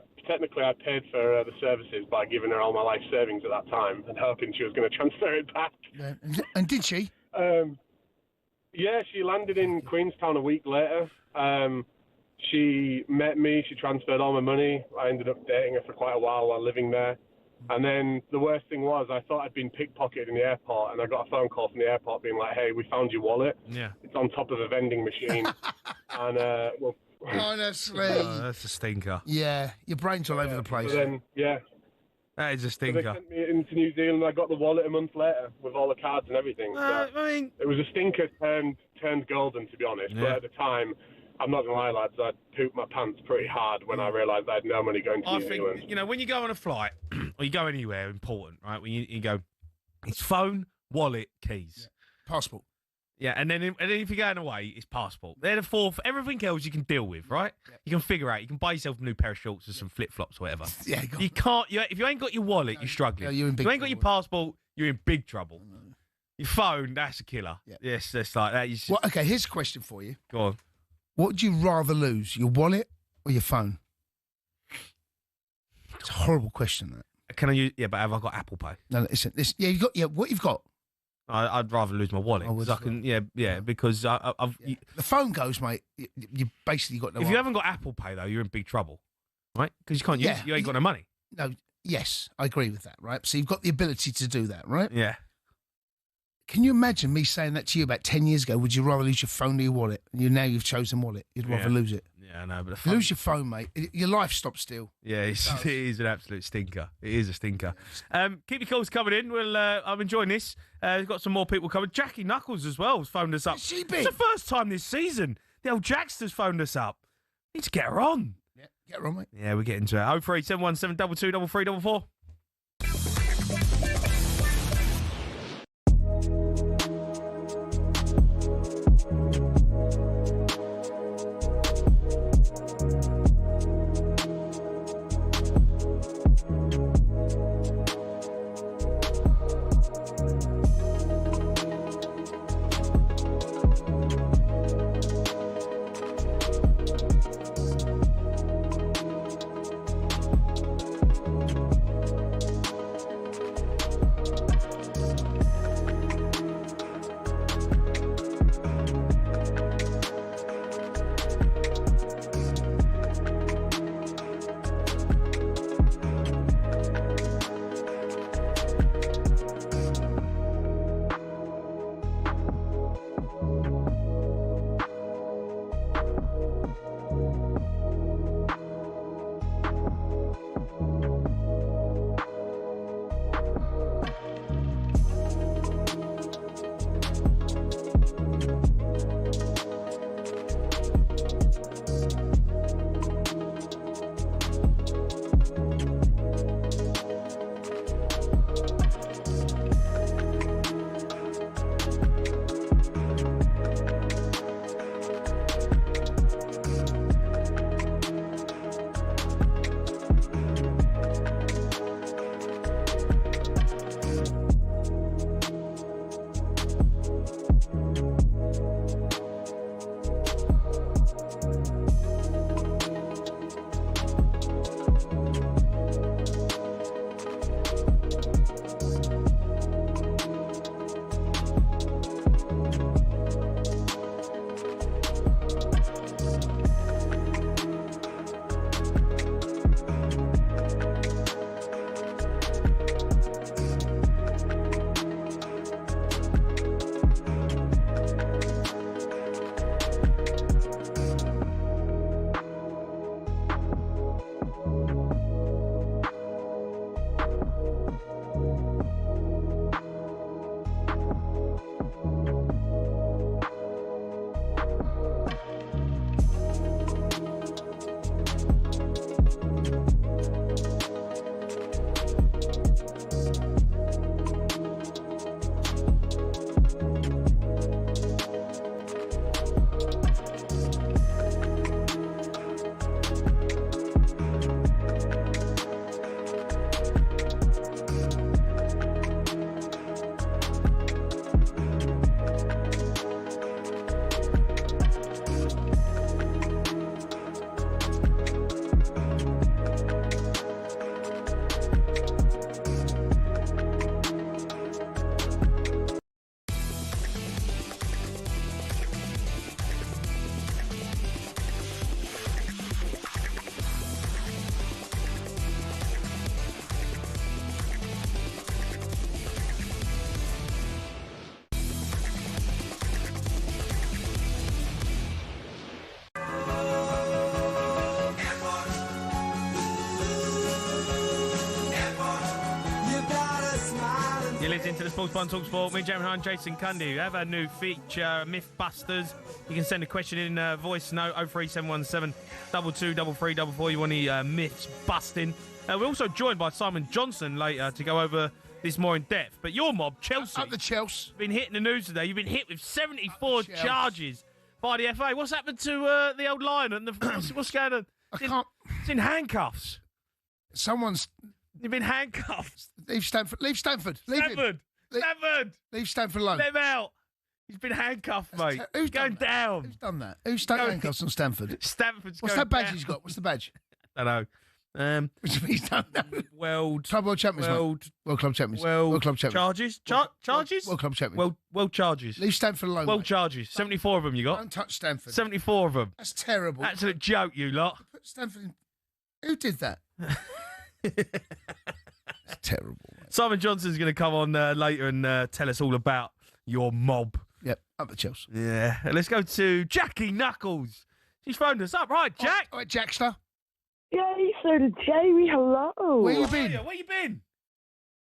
paid for the services by giving her all my life savings at that time and hoping she was going to transfer it back. Yeah. And did she? Yeah, she landed in Queenstown a week later. She met me. She transferred all my money. I ended up dating her for quite a while living there. And then the worst thing was, I thought I'd been pickpocketed in the airport, and I got a phone call from the airport being like, "Hey, we found your wallet. Yeah, it's on top of a vending machine." And well. Honestly. Oh, that's a stinker. Yeah, your brain's all over the place. So then, that is a stinker. So they sent me into New Zealand. I got the wallet a month later with all the cards and everything. So I mean, it was a stinker turned golden, to be honest. Yeah. But at the time, I'm not going to lie, lads, I pooped my pants pretty hard when I realised I had no money going to New Zealand. You know, when you go on a flight or you go anywhere important, right? When you go, it's phone, wallet, keys. Yeah. Passport. Yeah, and then if you're going away, it's passport. They're the fourth. Everything else you can deal with, right? Yep. You can figure out. You can buy yourself a new pair of shorts or some flip-flops or whatever. Yeah, you can't. If you ain't got your wallet, you're struggling. No, you're in big if you ain't got trouble. your passport, you're in big trouble. Your phone, that's a killer. Yep. Yes, that's like that. Well, okay, here's a question for you. Go on. What would you rather lose, your wallet or your phone? It's a horrible question, that. Can I use? Yeah, but have I got Apple Pay? No, listen. Yeah, you got. Yeah, what you've got? I'd rather lose my wallet because I can. Yeah, because I've. Yeah. The phone goes, mate. You basically got no. If you haven't got Apple Pay though, you're in big trouble, right? Because you can't use. You ain't got no money. No. Yes, I agree with that. Right. So you've got the ability to do that, right? Yeah. Can you imagine me saying that to you about 10 years ago? Would you rather lose your phone or your wallet? And now you've chosen wallet. You'd rather lose it. Yeah, I know. But you lose your phone, mate. Your life stops still. Yeah, it is an absolute stinker. It is a stinker. Keep your calls coming in. I'm enjoying this. We've got some more people coming. Jackie Knuckles as well has phoned us up. She big? It's the first time this season the old Jackster's phoned us up. Need to get her on. Yeah, get her on, mate. Yeah, we're getting to it. 03717 22 33 You're listening to the Sports Bar talkSPORT. Me, Jamie O'Hara, and Jason Cundy. We have a new feature, Mythbusters. You can send a question in voice note 03717 223344. You want any myths busting? We're also joined by Simon Johnson later to go over this more in depth. But your mob, Chelsea, Up the Chelsea. been hitting the news today. You've been hit with 74 charges by the FA. What's happened to the old lion? And what's going on? It's in handcuffs. You've been handcuffed. Leave Stanford. Leave Stanford. Leave him. Stanford. Leave Stanford alone. Let him out. He's been handcuffed, mate. Who's going down? Who's done that? Who's done handcuffs on Stanford? Stanford's What's going that badge down. he's got? What's the badge? I don't know. He's done that. World Champions. World Club Champions. World Club Champions. Charges? Charges? World Club Champions. World charges. Leave Stanford alone. World mate. charges. 74 of them you got. Don't touch Stanford. 74 of them. That's terrible. Absolute joke, you lot. Put Stanford in. Who did that? It's terrible. Mate. Simon Johnson's going to come on later and tell us all about your mob. Yep, up the Chelsea. Yeah. Let's go to Jackie Knuckles. She's phoned us up. Right, Jack. All right, Jackster. Jason, Jamie, hello. Where you been? Where you been?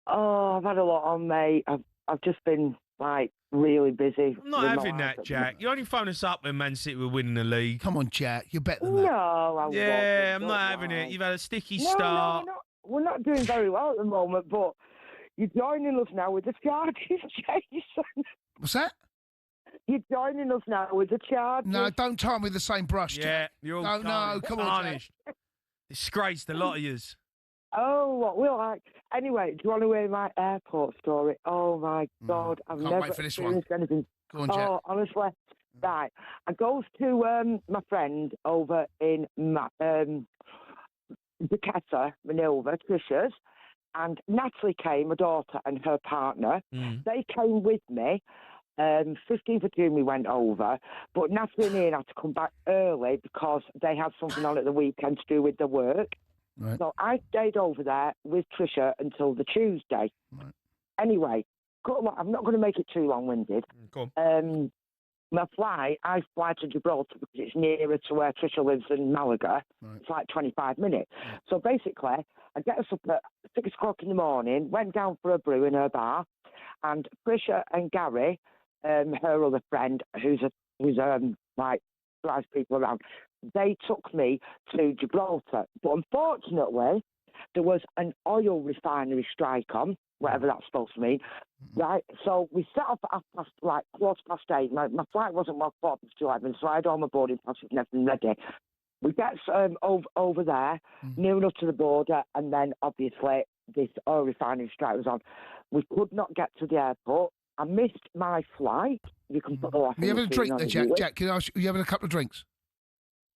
Oh, I've had a lot on, mate. I've just been, like, really busy. I'm not having that, Jack. You only phone us up when Man City were winning the league. Come on, Jack. You're better than that. No, I wasn't. Yeah, I'm Don't not having lie. it. You've had a sticky No, start. No, we're not doing very well at the moment, but you're joining us now with the charges, Jason. What's that? You're joining us now with the charges. No, don't tie 'em with the same brush, Yeah, Jack. you're all No, come on, Jack. tarnished. Disgraced, a lot of yous. Oh, what will I? Anyway, do you want to hear my airport story? Oh, my God. I've can't never wait for this one. experienced anything. Go on, Jack. Oh, honestly. Right. I goes to my friend over in Ducata, Manilva, Trisha's, and Natalie came, my daughter, and her partner. They came with me. 15th of June we went over, but Natalie and Ian had to come back early because they had something on at the weekend to do with the work. Right. So I stayed over there with Trisha until the Tuesday. Right. Anyway, I'm not going to make it too long-winded. Go on. My flight, I fly to Gibraltar because it's nearer to where Trisha lives in Malaga. Right. It's like 25 minutes. So basically, I get us up at 6 o'clock in the morning, went down for a brew in her bar, and Trisha and Gary, her other friend, who's like drives people around, they took me to Gibraltar. But unfortunately, there was an oil refinery strike on, whatever that's supposed to mean, right? So we set off at 8:15. My flight wasn't well 11, so I had all my boarding passes and everything ready. We get over there, near enough to the border, and then obviously this oil refinery strike was on. We could not get to the airport. I missed my flight. You can put the last. You having a drink there, Jack? Jack, can I ask you having a couple of drinks?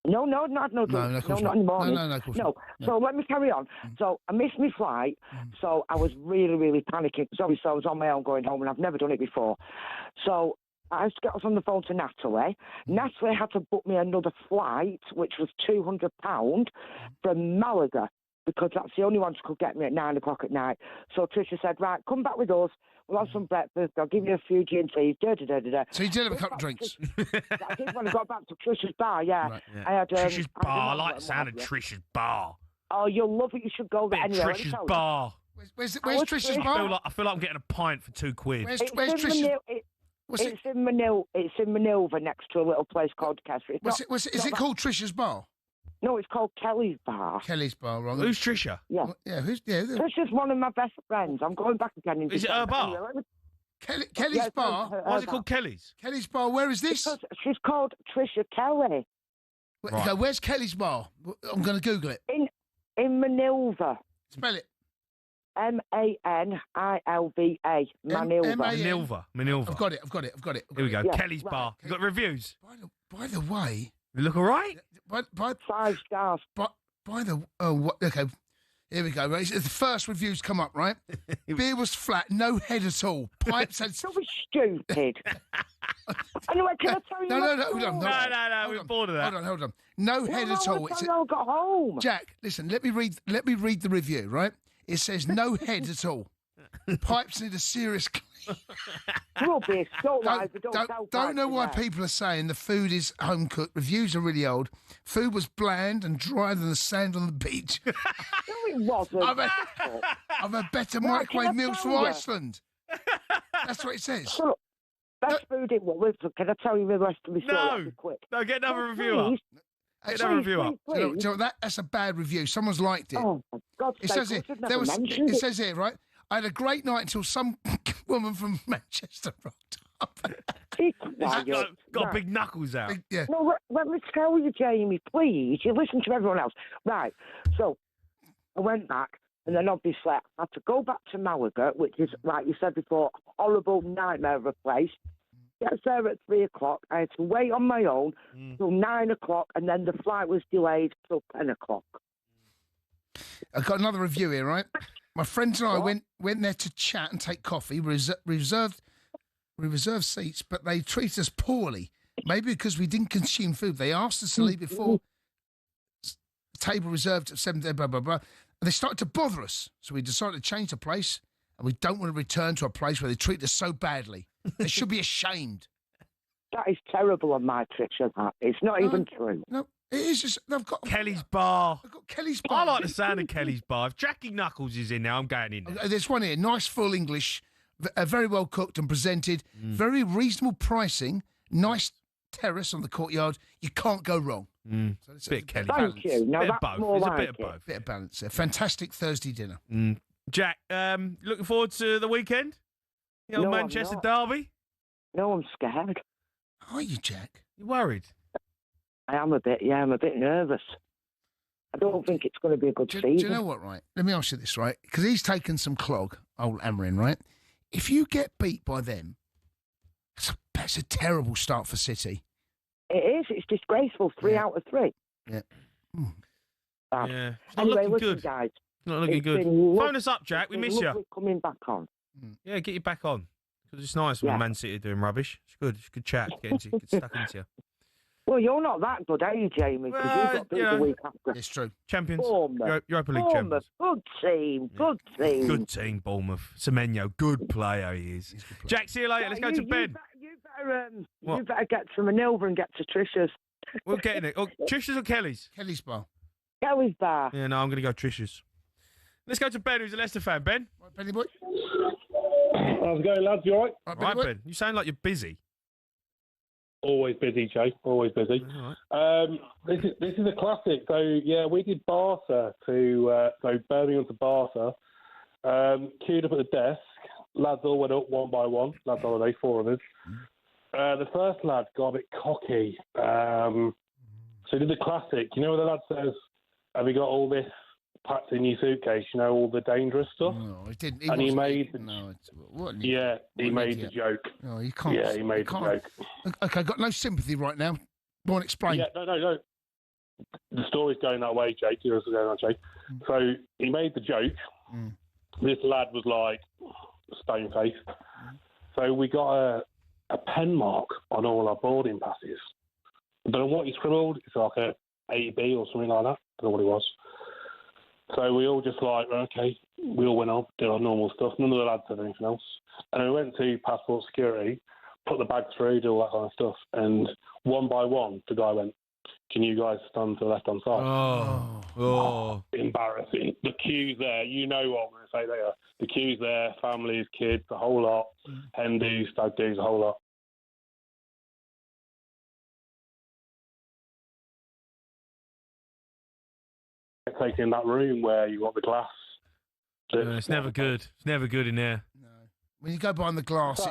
No, not no drink. No, of course not in the morning. No, of course no. not. So let me carry on. So I missed my flight, so I was really, really panicking. So obviously I was on my own going home, and I've never done it before. So I got on the phone to Natalie. Natalie had to book me another flight, which was £200 from Malaga, because that's the only one she could get me at 9 o'clock at night. So Tricia said, right, come back with us. We'll have some breakfast. I'll give you a few G&Ts. So you did have a couple of drinks? I did when I got back to Tricia's bar, yeah. Right, yeah. I had, Tricia's I bar. I had like the sound of Tricia's bar. Oh, you'll love it. You should go there. Anyway, Tricia's bar. Where's Tricia's I bar? feel like I'm getting a pint for £2. Where's It's Tricia's? in Manilva next to a little place called Kesser. Is it called Tricia's bar? No, it's called Kelly's Bar. Kelly's bar, wrong. Who's Tricia? Yeah. Tricia's one of my best friends. I'm going back again. Is it her bar? Kelly's bar? Why is it called Kelly's? Kelly's bar, where is this? Because she's called Tricia Kelly. Right. Okay, where's Kelly's bar? I'm going to Google it. In Manilva. Spell it. Manilva. Manilva. I've got it. Here we go. Yeah, Kelly's right. bar. You got reviews? By the way... You look all right? 5 stars. Okay, here we go. Right? The first reviews come up, right? Beer was flat, no head at all. Pipes had... Don't be stupid. Anyway, can I tell you No, my hold on. No, we're bored of that. Hold on. No head at all. I got home. Jack, listen, let me read the review, right? It says no head at all. Pipes need a serious clean. Rubbish. Don't lie. Don't know why people are saying the food is home cooked. Reviews are really old. Food was bland and drier than the sand on the beach. No, it wasn't. I've had better microwave meals from Iceland. That's what it says. So, best food it was. Can I tell you the rest of the story? Quick. No, get another review up. Get another review up. Do you know, that's a bad review. Someone's liked it. Oh, for God's It sake, says here, I should never mention it says here, right? I had a great night until some woman from Manchester rocked up. Got big knuckles out. Yeah. No, let me tell you, Jamie, please. You listen to everyone else. Right. So I went back, and then obviously I had to go back to Malaga, which is, like you said before, a horrible nightmare of a place. Get there at 3 o'clock. I had to wait on my own till 9 o'clock, and then the flight was delayed till 10 o'clock. I've got another review here, right? My friends and I went there to chat and take coffee. We reserved seats, but they treated us poorly. Maybe because we didn't consume food. They asked us to leave before table reserved at 7, blah, blah, blah. And they started to bother us. So we decided to change the place, and we don't want to return to a place where they treat us so badly. They should be ashamed. That is terrible on my Tricia, that. It's not even true. No, it is just... I've got Kelly's Bar. I've got Kelly's Bar. I like the sound of Kelly's Bar. If Jackie Knuckles is in there, I'm going in there. There's one here. Nice, full English. Very well cooked and presented. Very reasonable pricing. Nice terrace on the courtyard. You can't go wrong. So it's a bit of Kelly. Thank you. Now bit of that's both. more There's like a bit of it. both. Bit of balance there. Fantastic Thursday dinner. Jack, looking forward to the weekend? The old No, I'm Manchester not. derby? No, I'm scared. Are you, Jack? You worried? I am a bit, I'm a bit nervous. I don't think it's going to be a good season. Do you know what, right? Let me ask you this, right? Because he's taken some clog, old Amarin, right? If you get beat by them, that's a terrible start for City. It is. It's disgraceful. 3 out of 3. Yeah. Bad. Yeah. It's not Anyway, looking listen, good. guys. Not looking It's good. been Phone us up, Jack. We it's been miss you. lovely coming back on. Yeah, get you back on. Because it's nice when Yeah. Man City are doing rubbish. It's good. It's a good chat. Get stuck into you. Well, you're not that good, are you, Jamie? Because you've got beat the week after. It's true. Champions. Bournemouth. Europa League Bournemouth. champions. Good team. Good team. Good team, Bournemouth. Semenyo, good player he is. Jack, see you later. Let's go to bed. You better get to Manilva and get to Tricia's. We're getting it. Oh, Trish's or Kelly's? Kelly's Bar. Kelly's Bar. Yeah, no, I'm going to go Trish's. Let's go to Ben, who's a Leicester fan. Ben? Right, Benny boy. How's it going, lads? You all right? Right, Right, boy. Ben. You sound like you're busy. Always busy, Jay. Always busy. This is a classic. So yeah, we did Barca to Birmingham to Barca. Queued up at the desk. Lads all went up one by one. Lads holiday, 4 of us. The first lad got a bit cocky. So he did the classic. You know where the lad says, "Have you got all this packed in your suitcase? You know, all the dangerous stuff." No, he didn't. And he made he made the joke. No, you can't. Yeah, he made the joke. Okay, got no sympathy right now. Go on, explain. Yeah, no. The story's going that way, Jake. Yours is going that way. So he made the joke. This lad was like stone faced. So we got a pen mark on all our boarding passes. I don't know what he scribbled. It's like a AB or something like that. I don't know what it was. So we all just like, okay, we all went on, did our normal stuff. None of the lads said anything else. And we went to passport security, put the bag through, did all that kind of stuff. And one by one, the guy went, "Can you guys stand to the left-hand side?" Oh. Embarrassing. The queue's there. You know what I'm going to say there. The queue's there, families, kids, the whole lot. Hen do's, stag do's, the whole lot. Taking in that room where you got the glass. It's never good. It's never good in there. No. When you go behind the glass,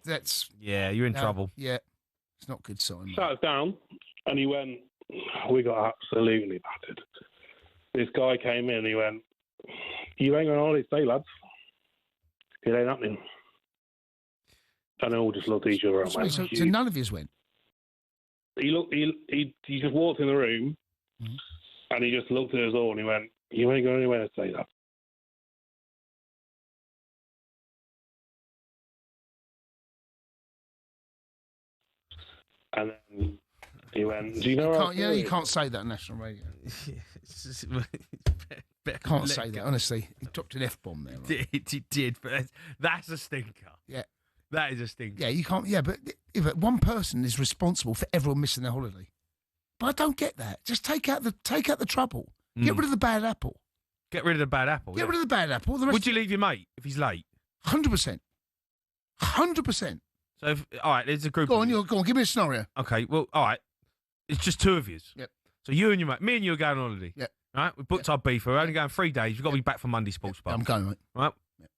that's... Yeah, you're in trouble. Yeah, it's not good sign. Sat us down, and he went, "We got absolutely battered." This guy came in, and he went, "You ain't going on holiday today, lads. It ain't happening." And they all just looked at each other. So none of yous went? He just walked in the room, and he just looked at us all, and he went, "You ain't going anywhere today, lads." And then he went, "Do you know you can't say that on national radio. Can't say that, honestly. He dropped an F-bomb there. Right? He did, but that's a stinker. Yeah. That is a stinker. Yeah, you can't... Yeah, but one person is responsible for everyone missing their holiday. But I don't get that. Just take out the trouble. Get rid of the bad apple. Get rid of the bad apple. Get rid of the bad apple. Would you leave your mate if he's late? 100%. 100%. So, all right, there's a group. Go on, give me a scenario. Okay, well, all right. It's just 2 of you. Yep. So you and your mate, me and you are going on holiday. Yep. Right? We booked our beef. We're only going 3 days. We've got to be back for Monday Sports Bar. I'm going, mate. Right?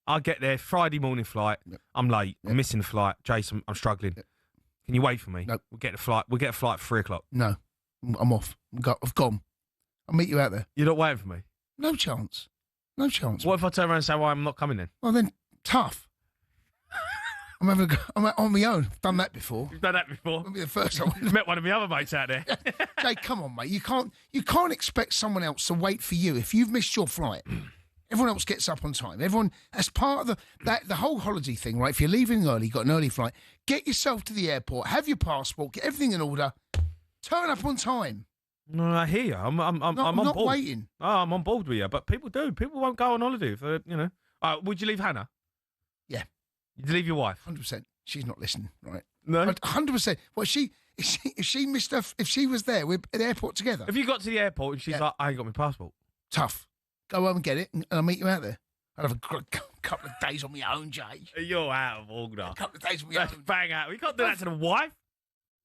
I get there, Friday morning flight. I'm late. I'm missing the flight. Jason, I'm struggling. Can you wait for me? No. We'll get a flight at 3 o'clock. No, I'm off. I've gone. I'll meet you out there. You're not waiting for me? No chance. No chance. What if I turn around and say, well, I'm not coming then? Well, then, tough. I'm on my own. I've done that before. You've done that before? Won't be the first time. You've met one of my other mates out there. Jay, come on, mate. You can't expect someone else to wait for you if you've missed your flight. Everyone else gets up on time. Everyone, as part of the whole holiday thing, right? If you're leaving early, you've got an early flight, get yourself to the airport, have your passport, get everything in order, turn up on time. No, I hear you. I'm on not board. waiting. Oh, I'm on board with you, but people do. People won't go on holiday if they're, you know. Would you leave Hannah? Yeah. You'd leave your wife? 100%. She's not listening, right? No. 100%. Well, if she missed her, if she was there, we're at the airport together. If you got to the airport and she's like, I ain't got my passport. Tough. Go home and get it, and I'll meet you out there. I'll have a couple of days on my own, Jay. You're out of order. A couple of days on my own. Bang out. You can't do that to the wife.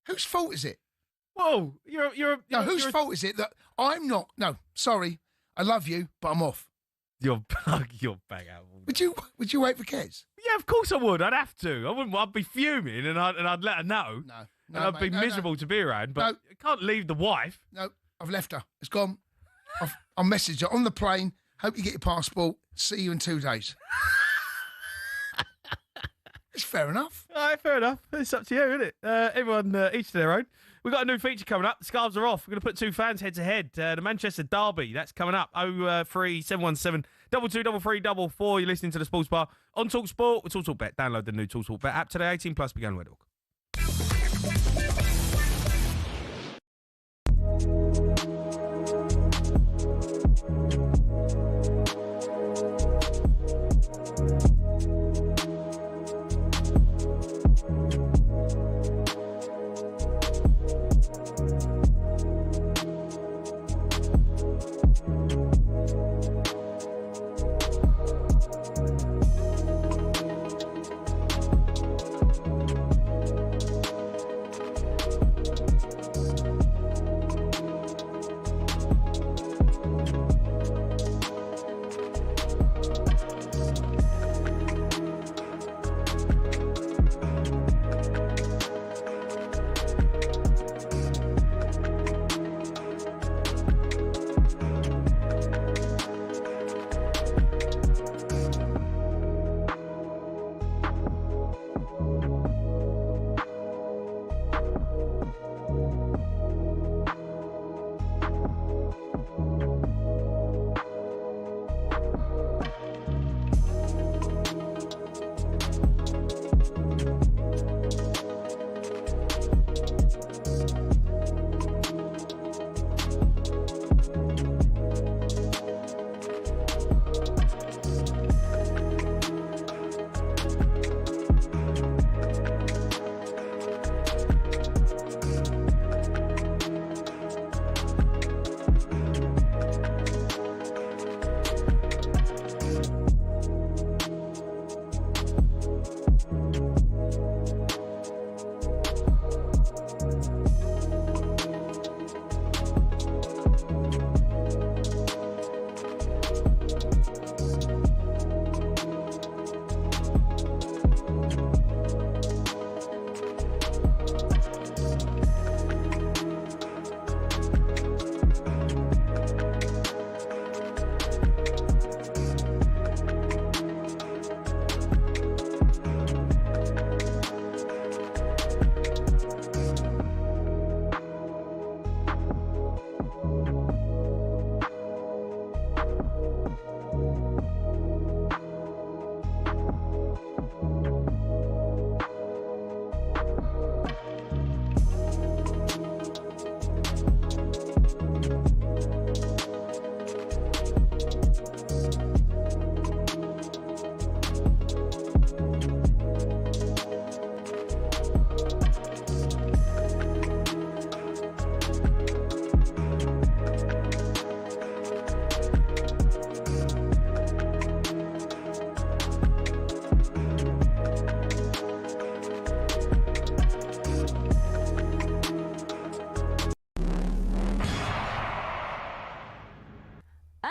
Whose fault is it? Whoa, whose fault is it that I'm not? No, sorry, I love you, but I'm off. You're bang out. Would you wait for Kez? Yeah, of course I would. I'd have to. I wouldn't. I'd be fuming, and I'd let her know. No, and I'd be miserable to be around. But I can't leave the wife. No, I've left her. It's gone. I'll message her on the plane. Hope you get your passport. See you in 2 days. It's fair enough. All right, fair enough. It's up to you, isn't it? Everyone, each to their own. We've got a new feature coming up. The scarves are off. We're going to put two fans head to head. The Manchester Derby, that's coming up. 03717 223344. You're listening to the Sports Bar on talkSPORT with TalkSport Bet. Download the new TalkSport Bet app today. 18 plus. Begin with talk.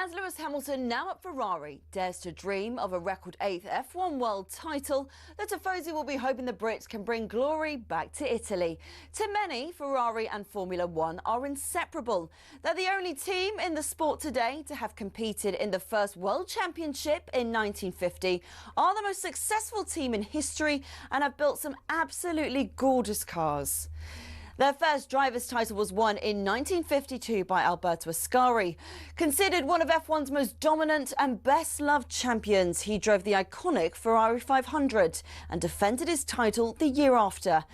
As Lewis Hamilton, now at Ferrari, dares to dream of a record 8th F1 world title, the Tifosi will be hoping the Brits can bring glory back to Italy. To many, Ferrari and Formula One are inseparable. They're the only team in the sport today to have competed in the first World Championship in 1950, are the most successful team in history, and have built some absolutely gorgeous cars. Their first driver's title was won in 1952 by Alberto Ascari. Considered one of F1's most dominant and best-loved champions, he drove the iconic Ferrari 500 and defended his title the year after.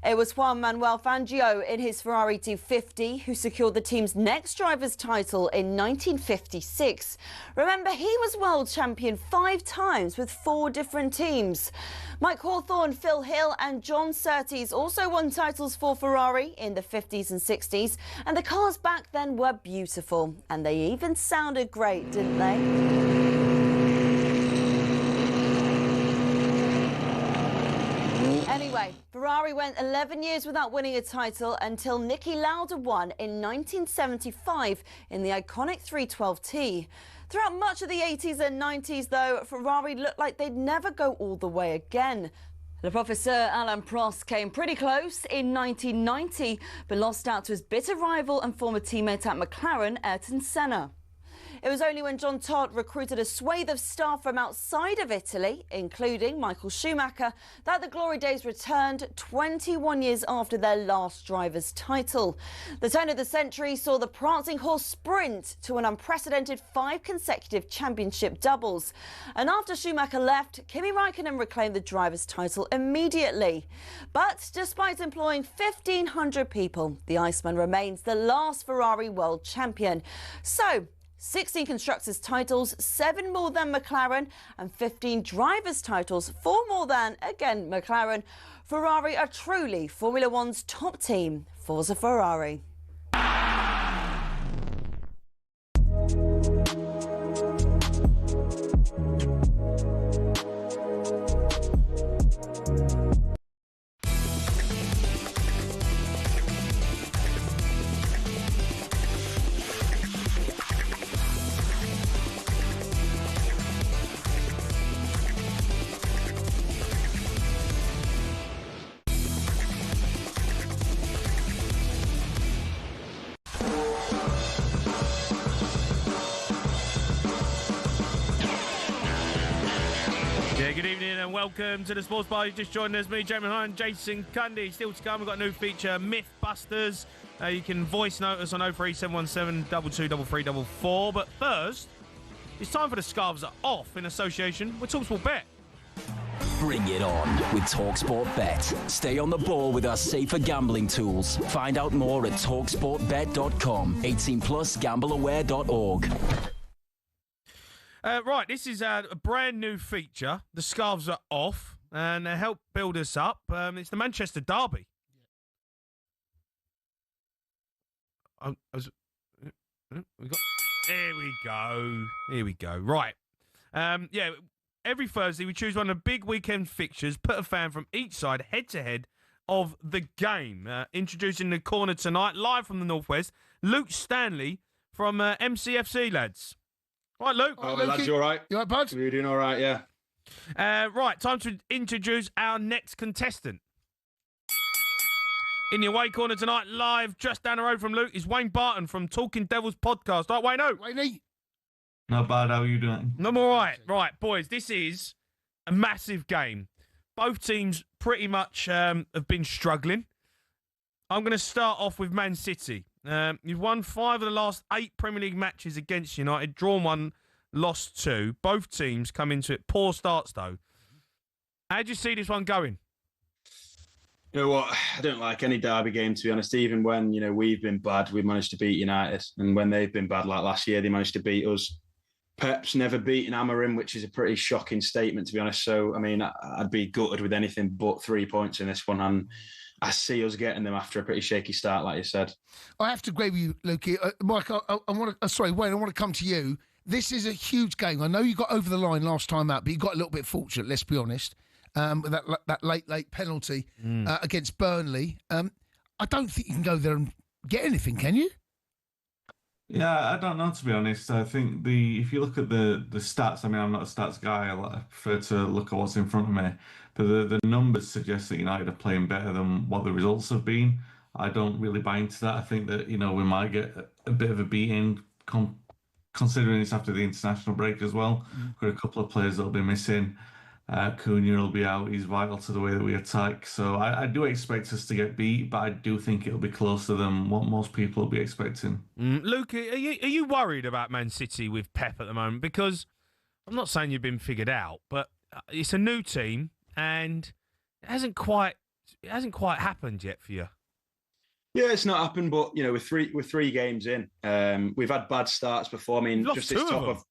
It was Juan Manuel Fangio in his Ferrari 250 who secured the team's next driver's title in 1956. Remember, he was world champion 5 times with 4 different teams. Mike Hawthorne, Phil Hill and John Surtees also won titles for Ferrari in the 50s and 60s, and the cars back then were beautiful, and they even sounded great, didn't they? Anyway, Ferrari went 11 years without winning a title until Niki Lauda won in 1975 in the iconic 312T. Throughout much of the 80s and 90s, though, Ferrari looked like they'd never go all the way again. Le Professeur Alain Prost came pretty close in 1990, but lost out to his bitter rival and former teammate at McLaren, Ayrton Senna. It was only when John Todt recruited a swathe of staff from outside of Italy, including Michael Schumacher, that the glory days returned 21 years after their last driver's title. The turn of the century saw the prancing horse sprint to an unprecedented 5 consecutive championship doubles. And after Schumacher left, Kimi Raikkonen reclaimed the driver's title immediately. But despite employing 1,500 people, the Iceman remains the last Ferrari world champion. So, 16 constructors' titles, 7 more than McLaren, and 15 drivers' titles, 4 more than, again, McLaren. Ferrari are truly Formula One's top team. Forza Ferrari. Good evening and welcome to the Sports Bar. You just joined us, me, Jamie O'Hara, and Jason Cundy. Still to come, we've got a new feature, Mythbusters. You can voice note us on 03717 223344. But first, it's time for the Scarves Are Off in association with talkSPORT Bet. Bring it on with talkSPORT Bet. Stay on the ball with our safer gambling tools. Find out more at talksportbet.com. 18 plus gambleaware.org. Right, this is a brand new feature. The Scarves Are Off, and they help build us up. It's the Manchester Derby. Here we go. Right. Every Thursday we choose one of the big weekend fixtures, put a fan from each side head-to-head of the game. Introducing the corner tonight, live from the Northwest, Luke Stanley from MCFC, lads. Right, Luke. Oh, lads, you all right? You all right, bud? You're doing all right, yeah. Right, time to introduce our next contestant. In the away corner tonight, live just down the road from Luke, is Wayne Barton from Talking Devils podcast. Right, Wayne-o. Wayne-y. Not bad, how are you doing? I'm all right. Right, boys, this is a massive game. Both teams pretty much have been struggling. I'm going to start off with Man City. You've won 5 of the last 8 Premier League matches against United, drawn 1, lost 2. Both teams come into it. Poor starts, though. How do you see this one going? You know what? I don't like any derby game, to be honest. Even when, we've been bad, we've managed to beat United. And when they've been bad, like last year, they managed to beat us. Pep's never beaten Amorim, which is a pretty shocking statement, to be honest. So, I mean, I'd be gutted with anything but 3 points in this one. And I see us getting them after a pretty shaky start, like you said. I have to agree with you, Lukey. Mike, Wayne, I want to come to you. This is a huge game. I know you got over the line last time out, but you got a little bit fortunate, let's be honest, with that late penalty against Burnley. I don't think you can go there and get anything, can you? Yeah, I don't know to be honest. I think if you look at the stats, I mean, I'm not a stats guy. I prefer to look at what's in front of me. But the numbers suggest that United are playing better than what the results have been. I don't really buy into that. I think that, we might get a bit of a beating considering it's after the international break as well. Got a couple of players that'll be missing. Cunha will be out. He's vital to the way that we attack. So I do expect us to get beat, but I do think it'll be closer than what most people will be expecting. Luke, are you worried about Man City with Pep at the moment? Because I'm not saying you've been figured out, but it's a new team and it hasn't quite happened yet for you. Yeah, it's not happened, but we're three games in. We've had bad starts before. I mean, just this top of.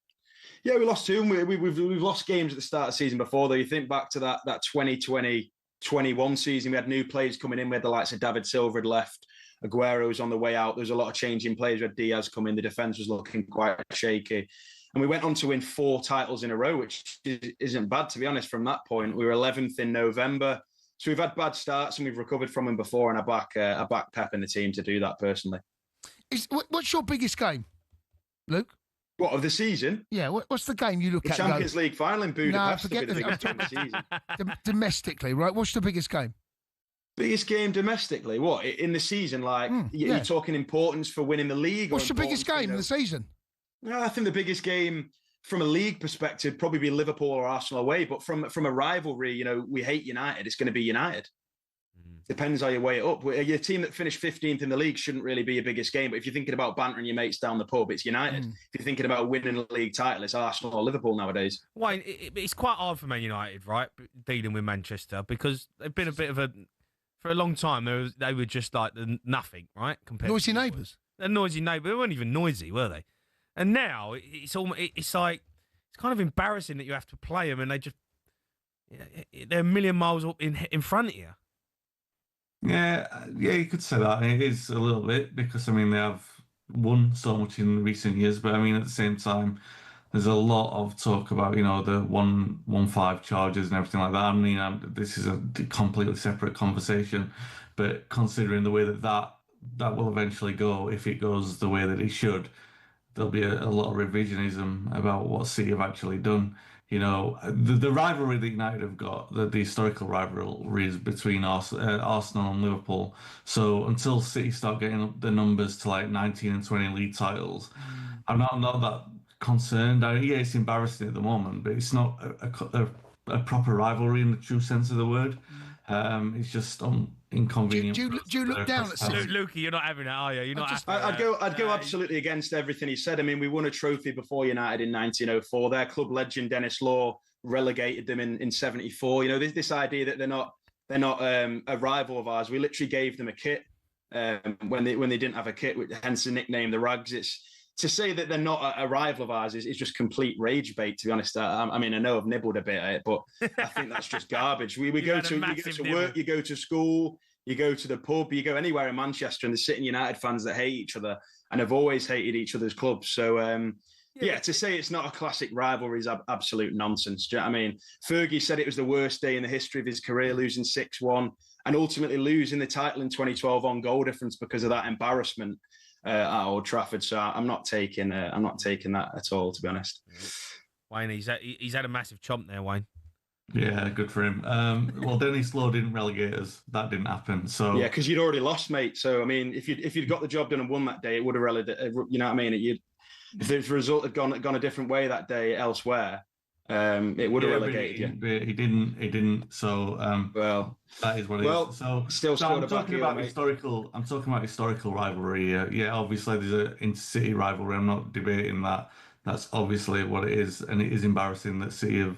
Yeah, we lost two. We've lost games at the start of the season before, though. You think back to that 2020-21 season, we had new players coming in. We had the likes of David Silva had left. Aguero was on the way out. There was a lot of changing players. We had Diaz come in. The defence was looking quite shaky. And we went on to win 4 titles in a row, which isn't bad, to be honest, from that point. We were 11th in November. So we've had bad starts and we've recovered from them before, and I back Pep and the team to do that personally. What's your biggest game, Luke? What, of the season? Yeah, what's the game you look at? Champions League final in Budapest. No, forget the season. Domestically, right? What's the biggest game? Biggest game domestically? What, in the season? Like, you're talking importance for winning the league? What's the biggest game in the season? No, I think the biggest game from a league perspective probably be Liverpool or Arsenal away. But from a rivalry, we hate United. It's going to be United. Depends how you weigh it up. Your team that finished 15th in the league shouldn't really be your biggest game. But if you're thinking about bantering your mates down the pub, it's United. If you're thinking about winning a league title, it's Arsenal or Liverpool nowadays. Wayne, it's quite hard for Man United, right, dealing with Manchester, because they've been a bit of for a long time, they were just like the nothing, right? Noisy neighbours. They're noisy neighbours. They weren't even noisy, were they? And now it's kind of embarrassing that you have to play them, and they're a million miles up in front of you. Yeah, you could say that. It is a little bit because, I mean, they have won so much in recent years, but I mean, at the same time, there's a lot of talk about, the 1-1-5 charges and everything like that. I mean, this is a completely separate conversation, but considering the way that will eventually go, if it goes the way that it should, there'll be a lot of revisionism about what City have actually done. The rivalry that United have got, the historical rivalries between Arsenal and Liverpool. So until City start getting up the numbers to like 19 and 20 league titles, I'm not that concerned. Yeah, it's embarrassing at the moment, but it's not a proper rivalry in the true sense of the word. It's just inconvenient. Do you look down at City? Lukey, you're not having it, are you? You're not. I'd go absolutely against everything he said. I mean, we won a trophy before United in 1904. Their club legend Dennis Law relegated them in 74. This idea that they're not a rival of ours. We literally gave them a kit when they didn't have a kit, hence the nickname the Rags. It's to say that they're not a rival of ours is just complete rage bait, to be honest. I mean, I know I've nibbled a bit at it, but I think that's just garbage. We go to work, you go to school, you go to the pub, you go anywhere in Manchester, and there's sitting United fans that hate each other and have always hated each other's clubs. So, to say it's not a classic rivalry is absolute nonsense. Do you know what I mean? Fergie said it was the worst day in the history of his career, losing 6-1 and ultimately losing the title in 2012 on goal difference because of that embarrassment at Old Trafford. So I'm not taking that at all, to be honest. Wayne, he's had a massive chomp there, Wayne. Yeah, good for him. Well, Dennis Law didn't relegate us. That didn't happen. So yeah, because you'd already lost, mate. So I mean, if you'd got the job done and won that day, it would have relegated. You know what I mean? If the result had gone a different way that day elsewhere, it would have relegated you. He didn't. So well, that is what it is. So still I'm talking about historical. I'm talking about historical rivalry. Yeah, obviously there's an inter-city rivalry. I'm not debating that. That's obviously what it is, and it is embarrassing that City have,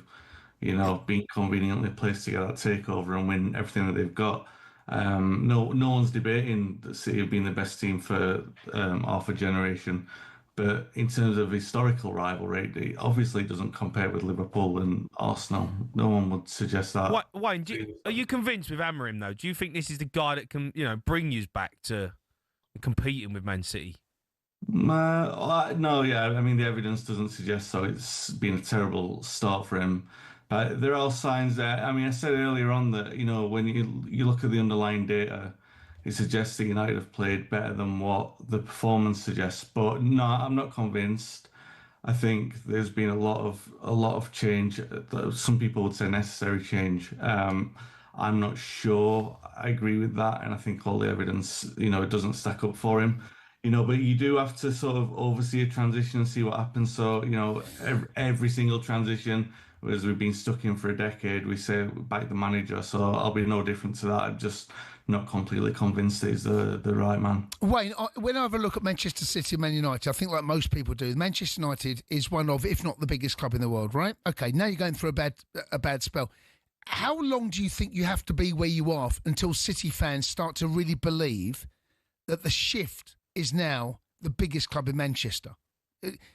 been conveniently placed to get that takeover and win everything that they've got. No one's debating that City have been the best team for half a generation. But in terms of historical rivalry, it obviously doesn't compare with Liverpool and Arsenal. No one would suggest that. Wayne, are you convinced with Amorim, though? Do you think this is the guy that can, bring you back to competing with Man City? No, yeah. I mean, the evidence doesn't suggest so. It's been a terrible start for him. There are signs there. I mean, I said earlier on that, when you look at the underlying data, it suggests that United have played better than what the performance suggests. But no, I'm not convinced. I think there's been a lot of change. Some people would say necessary change. I'm not sure I agree with that, and I think all the evidence, it doesn't stack up for him. But you do have to sort of oversee a transition and see what happens. So, every single transition, as we've been stuck in for a decade, we say back the manager. So I'll be no different to that. I'm just not completely convinced that he's the right man. Wayne, when I have a look at Manchester City and Man United, I think like most people do, Manchester United is one of, if not the biggest club in the world, right? Okay, now you're going through a bad spell. How long do you think you have to be where you are until City fans start to really believe that the Shift is now the biggest club in Manchester?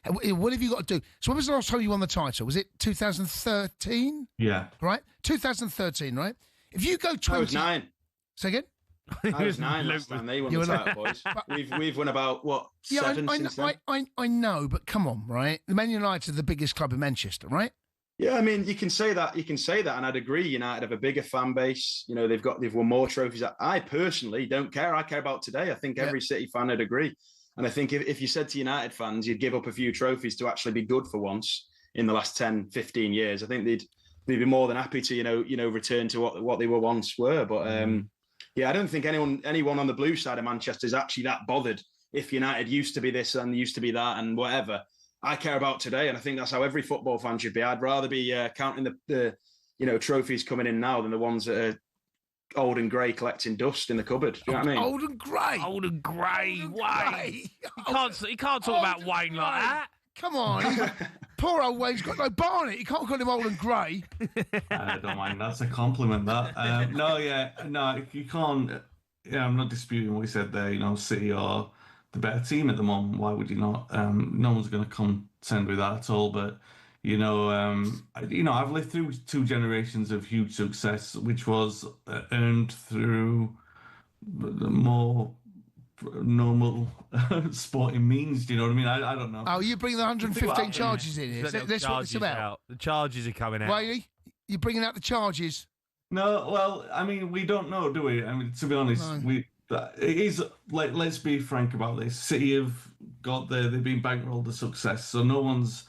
What have you got to do? So when was the last time you won the title? Was it 2013? Yeah. Right? 2013, right? If you go 20... I was 9. Say again? I was 9 last time they won the title, boys. We've won about, 7 since then? I know, but come on, right? The Man United are the biggest club in Manchester, right? Yeah, I mean, you can say that, and I'd agree. United have a bigger fan base. They've won more trophies. I personally don't care. I care about today. I think every City fan would agree. And I think if you said to United fans, you'd give up a few trophies to actually be good for once in the last 10, 15 years, I think they'd be more than happy to, return to what they once were. But I don't think anyone on the blue side of Manchester is actually that bothered if United used to be this and used to be that and whatever. I care about today, and I think that's how every football fan should be. I'd rather be counting the trophies coming in now than the ones that are old and grey collecting dust in the cupboard. Do you know what I mean? Old and grey. Old and grey. Wayne. You can't talk about Wayne like that. Come on. Poor old Wayne's got no Barnet. You can't call him old and grey. I don't mind. That's a compliment, that. No, you can't. Yeah, I'm not disputing what you said there. City are the better team at the moment. Why would you not? No one's going to contend with that at all. But I've lived through 2 generations of huge success, which was earned through the more normal sporting means. Do you know what I mean? I don't know. Oh, you bring the 115 charges in here. That's what it's about. The charges are coming out. Why you bringing out the charges? No, well, I mean, we don't know, do we? I mean, to be honest, it is, let's be frank about this. City have they've been bankrolled the success, so no one's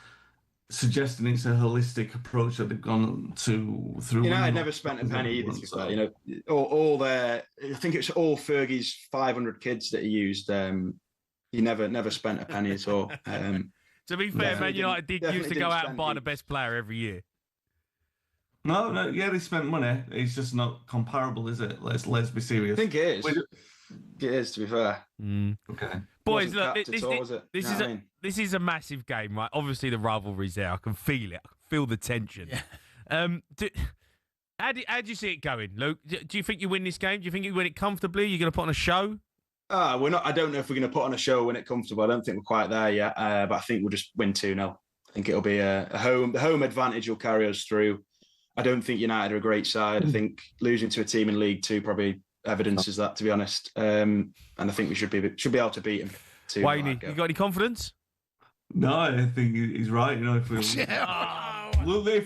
suggesting it's a holistic approach that they've gone to through. I never spent a penny either. All their, I think it's all Fergie's 500 kids that he used. He never spent a penny at all. To be fair, Man United used to go out and buy the best player every year. No, yeah, they spent money. It's just not comparable, is it? Let's be serious. I think it is. It is, to be fair. Okay. Boys, look, this is a massive game, right? Obviously, the rivalry's there. I can feel it. I can feel the tension. Yeah. How do you see it going, Luke? Do you think you win this game? Do you think you win it comfortably? You're going to put on a show? We're not. I don't know if we're going to put on a show or win it comfortable. I don't think we're quite there yet. But I think we'll just win 2-0. I think it'll be a home. The home advantage will carry us through. I don't think United are a great side. I think losing to a team in League Two probably evidences that, to be honest. And I think we should be able to beat him. Wayne, you got any confidence? No, I think he's right. If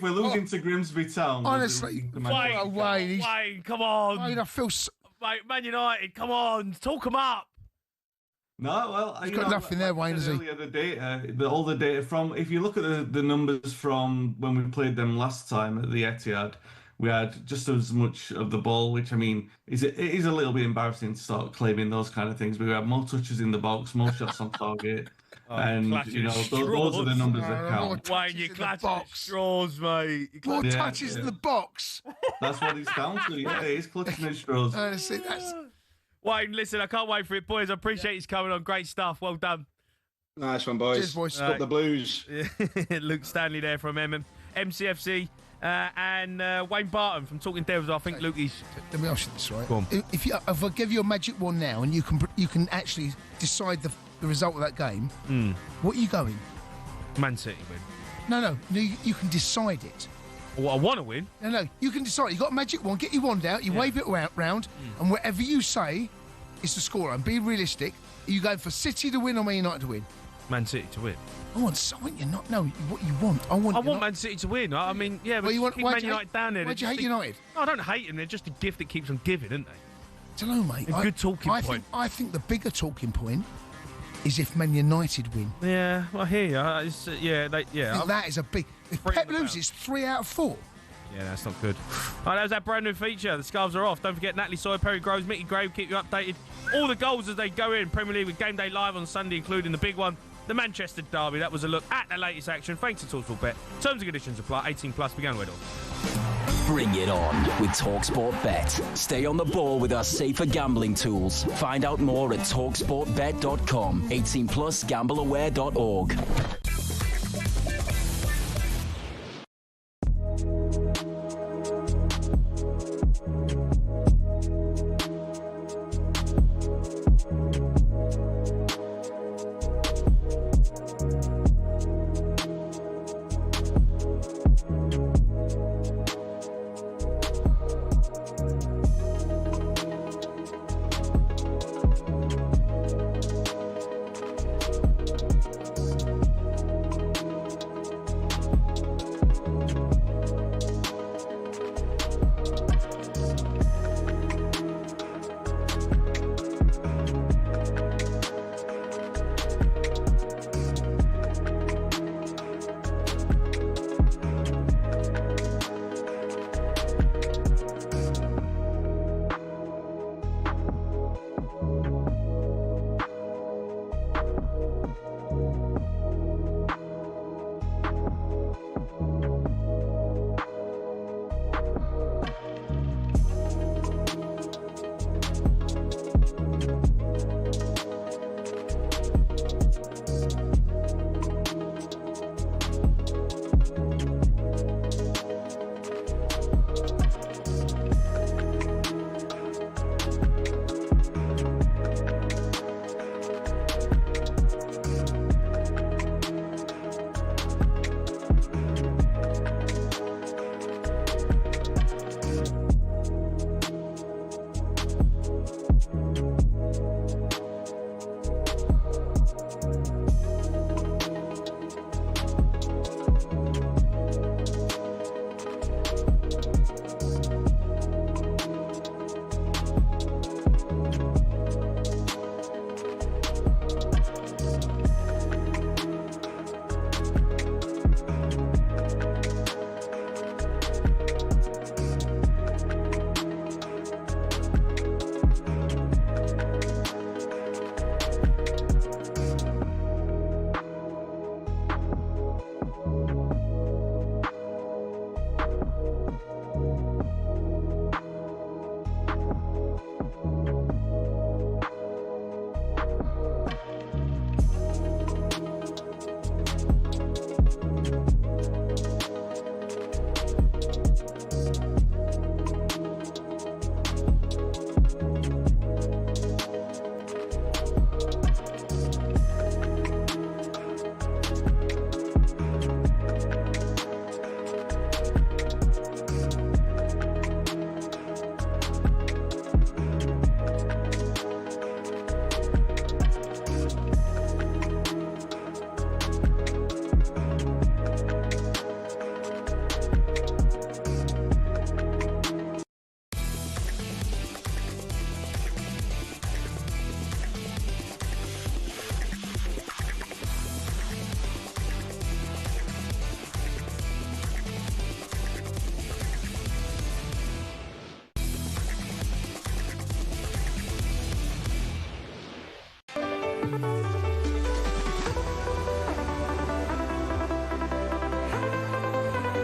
we're losing to Grimsby Town, honestly, Wayne, come on, Wayne, I feel. Mate, Man United, come on, talk them up. No, well, he's got nothing there, Wayne, has he? The data, all the data from, if you look at the numbers from when we played them last time at the Etihad, we had just as much of the ball, which, I mean, it is a little bit embarrassing to start claiming those kind of things, but we had more touches in the box, more shots on target. And, those are the numbers that count. Wayne, you're clutching at straws, mate. More touches in the box. That's what it's down to, yeah. It is clutching at straws. Wayne, listen, I can't wait for it, boys. I appreciate you coming on. Great stuff. Well done. Nice one, boys. Cheers, boys. Stop the Blues. Luke Stanley there from MCFC. And Wayne Barton from Talking Devils. I think Luke is. Let me ask you this, right? Go on. If I give you a magic wand now and you can actually decide the result of that game, what are you going? Man City win. No, you can decide it. Well, I want to win. No, you can decide. You got a magic wand. Get your wand out. You wave it round, and whatever you say is the score. And be realistic. Are you going for City to win or Man United to win? Man City to win. I want something. You're not. No, what you want. I want Man City to win. I mean, yeah, but you want Man United down there. Why do you hate United? No, I don't hate them. They're just a gift that keeps on giving, aren't they? don't know, mate. A good talking point. I think the bigger talking point is if Man United win. Yeah, I hear you. I think that is a big... If Pep loses 3 out of 4... Yeah, that's not good. All right, that was that brand new feature. The scarves are off. Don't forget Natalie Sawyer, Perry Groves, Mickey Grave, keep you updated. All the goals as they go in. Premier League with Game Day Live on Sunday, including the big one, the Manchester Derby. That was a look at the latest action. Thanks to talkSPORT Bet. Terms and conditions apply. 18 plus. Began with all. Bring it on with talkSPORT Bet. Stay on the ball with our safer gambling tools. Find out more at talksportbet.com. 18 plus. Gambleaware.org.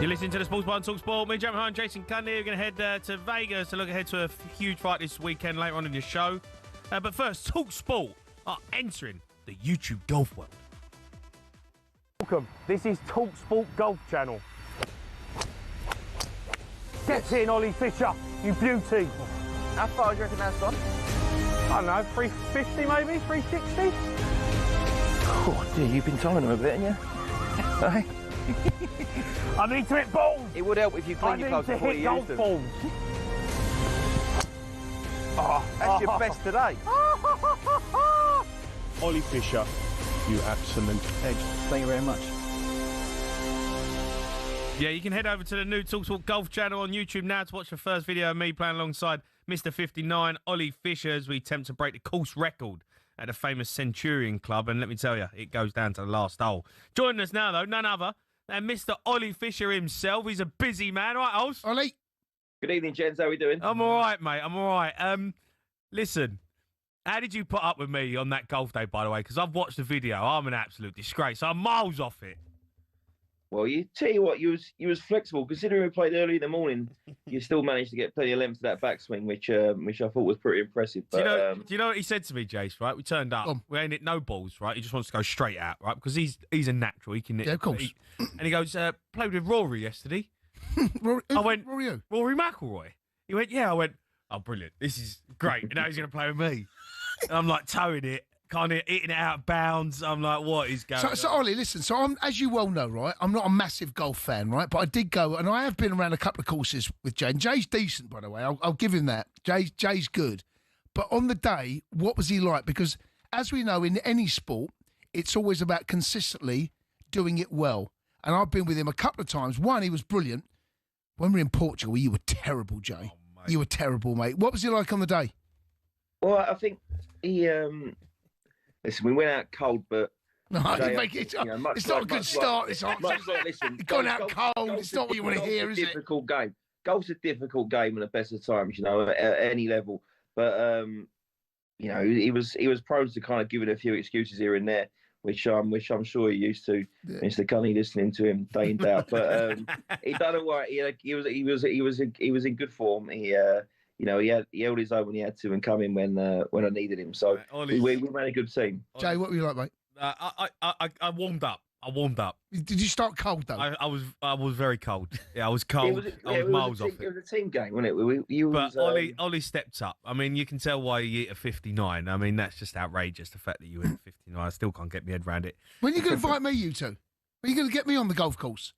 You're listening to the Sports Bar on talkSPORT. Me, Jamie O'Hara and Jason Cundy. We're going to head to Vegas to look ahead to a huge fight this weekend later on in the show. But first, talkSPORT are entering the YouTube golf world. Welcome. This is talkSPORT Golf Channel. Get in, Ollie Fisher, you beauty. How far do you reckon that's gone? I don't know, 350 maybe, 360? Oh dear, you've been timing them a bit, haven't you? Hey? I need to hit balls! It would help if you clean your clubs before you use them. Balls. That's your best today. Ollie Fisher, you absolute edge. Thank you very much. Yeah, you can head over to the new talkSPORT Golf channel on YouTube now to watch the first video of me playing alongside Mr. 59, Ollie Fisher, as we attempt to break the course record at the famous Centurion Club. And let me tell you, it goes down to the last hole. Joining us now, though, none other than Mr. Ollie Fisher himself. He's a busy man. Right, Ols? Ollie. Good evening, gents. How are we doing? I'm all right, mate. I'm all right. Listen, how did you put up with me on that golf day, by the way? Because I've watched the video. I'm an absolute disgrace. I'm miles off it. Well, tell you what, you was flexible. Considering we played early in the morning, you still managed to get plenty of length to that backswing, which I thought was pretty impressive. But, do you know what he said to me, Jace? Right, we turned up. We ain't hit no balls. Right, he just wants to go straight out. Right, because he's a natural. He can. Yeah, of course. And he goes, played with Rory yesterday. Rory McIlroy. He went, yeah. I went, oh, brilliant. This is great. And now he's going to play with me. And I'm like towing it. Kind of hitting it out of bounds. I'm like, what is going on? So, Ollie, listen. So, as you well know, right, I'm not a massive golf fan, right? But I did go, and I have been around a couple of courses with Jay. And Jay's decent, by the way. I'll give him that. Jay's good. But on the day, what was he like? Because, as we know, in any sport, it's always about consistently doing it well. And I've been with him a couple of times. One, he was brilliant. When we were in Portugal, you were terrible, Jay. You were terrible, mate. What was he like on the day? Well, I think he... Listen, we went out cold, but... No, it's not a good start. It's gone out cold. It's not what you want to hear, is it? Difficult game. Golf's a difficult game at the best of times, at any level. But he was prone to kind of giving a few excuses here and there, which I'm sure you're used to, Mr. Cundy, listening to him day in day out. But he done all right. He was in good form. He held his own when he had to and come in when I needed him. So we made a good team. Jay, what were you like, mate? I warmed up. Did you start cold though? I was very cold. Yeah, I was cold. I was miles off it. It was a team game, wasn't it? Ollie stepped up. I mean, you can tell why he hit a 59. I mean, that's just outrageous. The fact that you hit a 59, I still can't get my head around it. When are you going to invite me, you two? Are you going to get me on the golf course?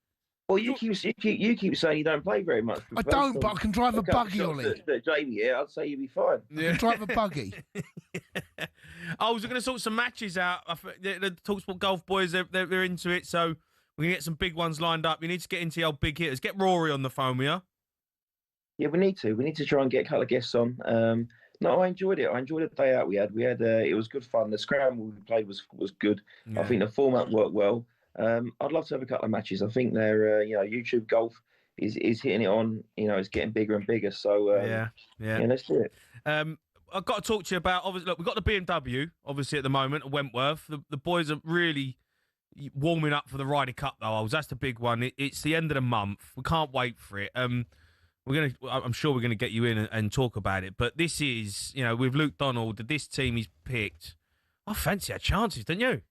Well, you keep saying you don't play very much. I don't, but I can drive a buggy, Ollie. Jamie, I'd say you'd be fine. I can drive a buggy. I was going to sort some matches out. The talkSPORT golf boys, they're into it, so we can get some big ones lined up. You need to get into the old big hitters. Get Rory on the phone, will you? Yeah, we need to. We need to try and get a couple of guests on. No, I enjoyed it. I enjoyed the day out we had. It was good fun. The scramble we played was good. Yeah. I think the format worked well. I'd love to have a couple of matches. I think they're, YouTube golf is hitting it on. It's getting bigger and bigger. So yeah, let's do it. I've got to talk to you about. Obviously, look, we've got the BMW obviously at the moment at Wentworth. The boys are really warming up for the Ryder Cup though. That's the big one. It's the end of the month. We can't wait for it. I'm sure we're gonna get you in and talk about it. But this is, with Luke Donald, this team he's picked. I fancy our chances, don't you?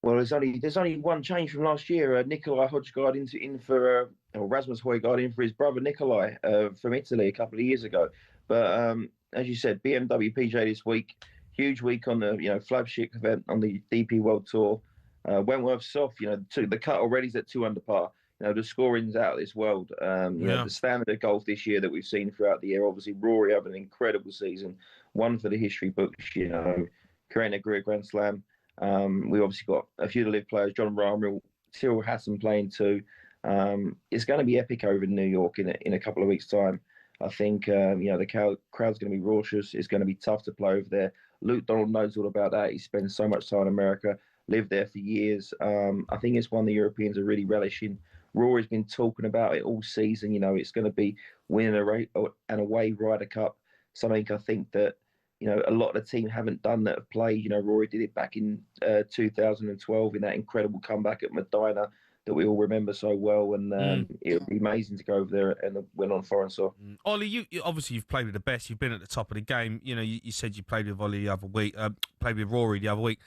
Well, there's only one change from last year. Nikolai Højgaard Rasmus Højgaard in for his brother Nikolai from Italy a couple of years ago. But as you said, BMW PJ this week, huge week on the flagship event on the DP World Tour. Wentworth soft, the cut already is at 2 under par. The scoring's out of this world. The standard of golf this year that we've seen throughout the year. Obviously, Rory having an incredible season, one for the history books. Creating a great Grand Slam. We obviously got a few of the live players, John Rahm, Cyril Hassan playing too. It's going to be epic over in New York in a couple of weeks' time. I think the crowd's going to be raucous. It's going to be tough to play over there. Luke Donald knows all about that. He spends so much time in America, lived there for years. I think it's one the Europeans are really relishing. Rory's been talking about it all season. It's going to be winning an away Ryder Cup. Something I think that a lot of the team haven't done that have played. Rory did it back in 2012 in that incredible comeback at Medina that we all remember so well. And it would be amazing to go over there and win on foreign soil. Ollie, you obviously you've played with the best. You've been at the top of the game. You said you played with Ollie the other week. Played with Rory the other week.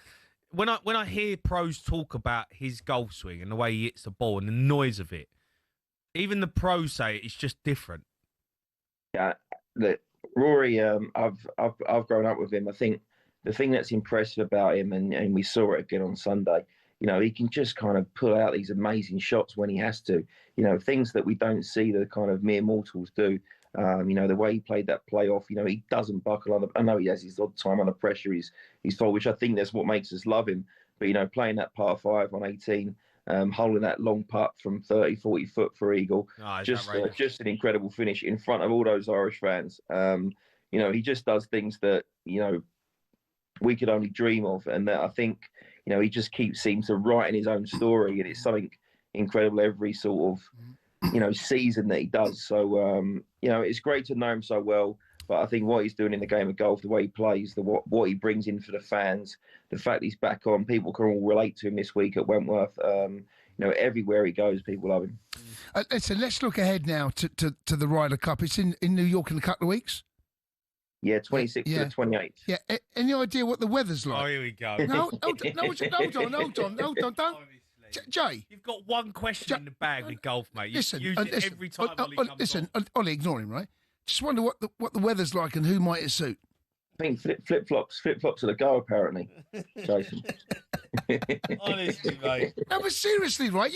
When I hear pros talk about his golf swing and the way he hits the ball and the noise of it, even the pros say it's just different. Yeah, Rory, I've grown up with him. I think the thing that's impressive about him, and we saw it again on Sunday, he can just kind of pull out these amazing shots when he has to. Things that we don't see the kind of mere mortals do. The way he played that playoff, he doesn't buckle under. I know he has his odd time under pressure, his fault, which I think that's what makes us love him. But playing that par 5 on 18, holding that long putt from 30, 40 foot for eagle. Oh, Just an incredible finish in front of all those Irish fans. He just does things that, we could only dream of. And that I think, he just seems to write in his own story, and it's something incredible every sort of, season that he does. So, it's great to know him so well. But I think what he's doing in the game of golf, the way he plays, what he brings in for the fans, the fact he's back on, people can all relate to him this week at Wentworth. Everywhere he goes, people love him. Listen, let's look ahead now to the Ryder Cup. It's in New York in a couple of weeks. Yeah, 26th to the 28th. Yeah, any idea what the weather's like? Oh, here we go. No, hold on, don't. Jay, you've got one question in the bag with golf, mate. You listen, use it every time Ollie comes listen, on. Ollie, ignore him, right? Just wonder what the weather's like and who might it suit. I think flip flops are the go, apparently, Jason. Honestly, mate. No, but seriously, right?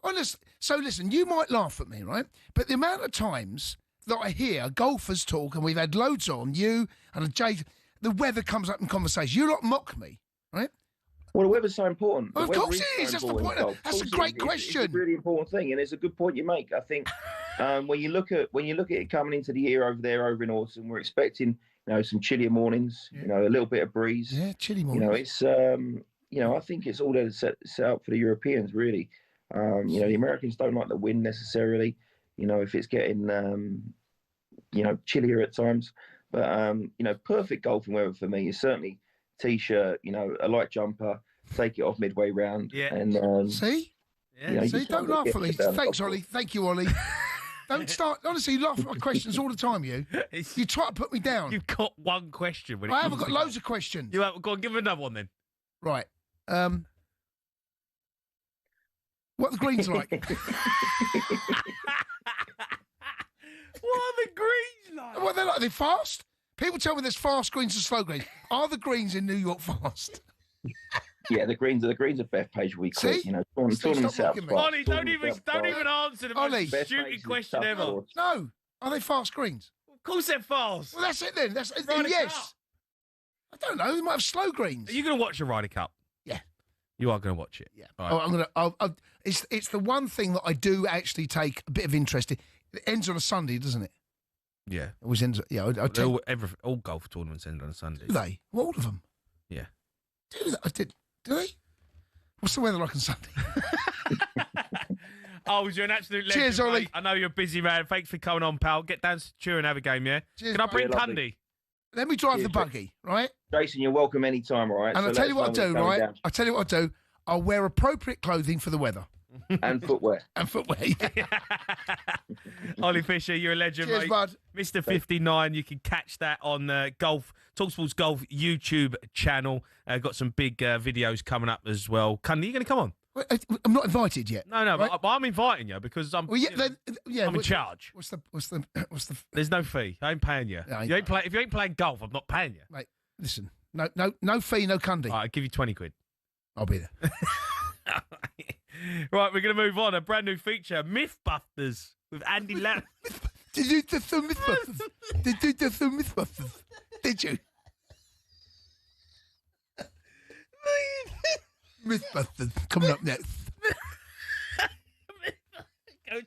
Honest. So listen, you might laugh at me, right? But the amount of times that I hear golfers talk, and we've had loads on you and Jay, the weather comes up in conversation. You lot mock me, right? Well, the weather's so important. Of course it is. That's the point. That's a great question. It's a really important thing, and it's a good point you make. I think when you look at it coming into the year over there, over in autumn, we're expecting some chillier mornings. A little bit of breeze. Yeah, chilly mornings. It's I think it's all there to set up for the Europeans, really. The Americans don't like the wind necessarily. If it's getting chillier at times, but perfect golfing weather for me is certainly t-shirt, a light jumper, take it off midway round. Yeah. And see? Don't laugh at me. Thanks, Ollie. Thank you, Ollie. Don't start. Honestly, you laugh at my questions all the time, you. You try to put me down. You've got one question. I haven't got loads of questions. You haven't. Go on, give him another one then. Right. What are the greens like? What are the greens like? What are they like? Are they fast? People tell me there's fast greens and slow greens. Are the greens in New York fast? Yeah, the greens are Bethpage week. See? Tournament stop mocking me. Ollie, don't even answer the most stupid question ever. No. Are they fast greens? Of course they're fast. Well, that's it then. Ryder yes. Cup. I don't know. They might have slow greens. Are you going to watch the Ryder Cup? Yeah. You are going to watch it? Yeah. Right. It's the one thing that I do actually take a bit of interest in. It ends on a Sunday, doesn't it? Yeah. It always ends. Yeah. All golf tournaments end on a Sunday. Do they? Well, all of them. Yeah. Do they? What's the weather like on Sunday? Oh, you're an absolute legend. Cheers, Ollie. Mate. I know you're a busy man. Thanks for coming on, pal. Get down to Chew and have a game, yeah? Cheers, Can I bring mate. Cundy? Let me drive the buggy, right? Jason, you're welcome anytime, all right? And I'll tell you what I'll do, right? I'll tell you what I'll do. I'll wear appropriate clothing for the weather. And footwear. Yeah. Ollie Fisher, you're a legend, Cheers, mate. bud. Mr. 59, you can catch that on talkSPORT's Golf YouTube channel. Got some big videos coming up as well. Cundy, are you going to come on? I'm not invited yet. No, right? but I'm inviting you because I'm. Well, I'm in charge. What's the? There's no fee. I ain't paying you. No, If you ain't playing golf, I'm not paying you. Mate, listen. No fee, no Cundy. All right, I'll give you 20 quid. I'll be there. Right, we're going to move on. A brand new feature, Mythbusters with Andy Lamb. Did you do some Mythbusters? Did you do some Mythbusters? Did you? Mythbusters coming up next. Go to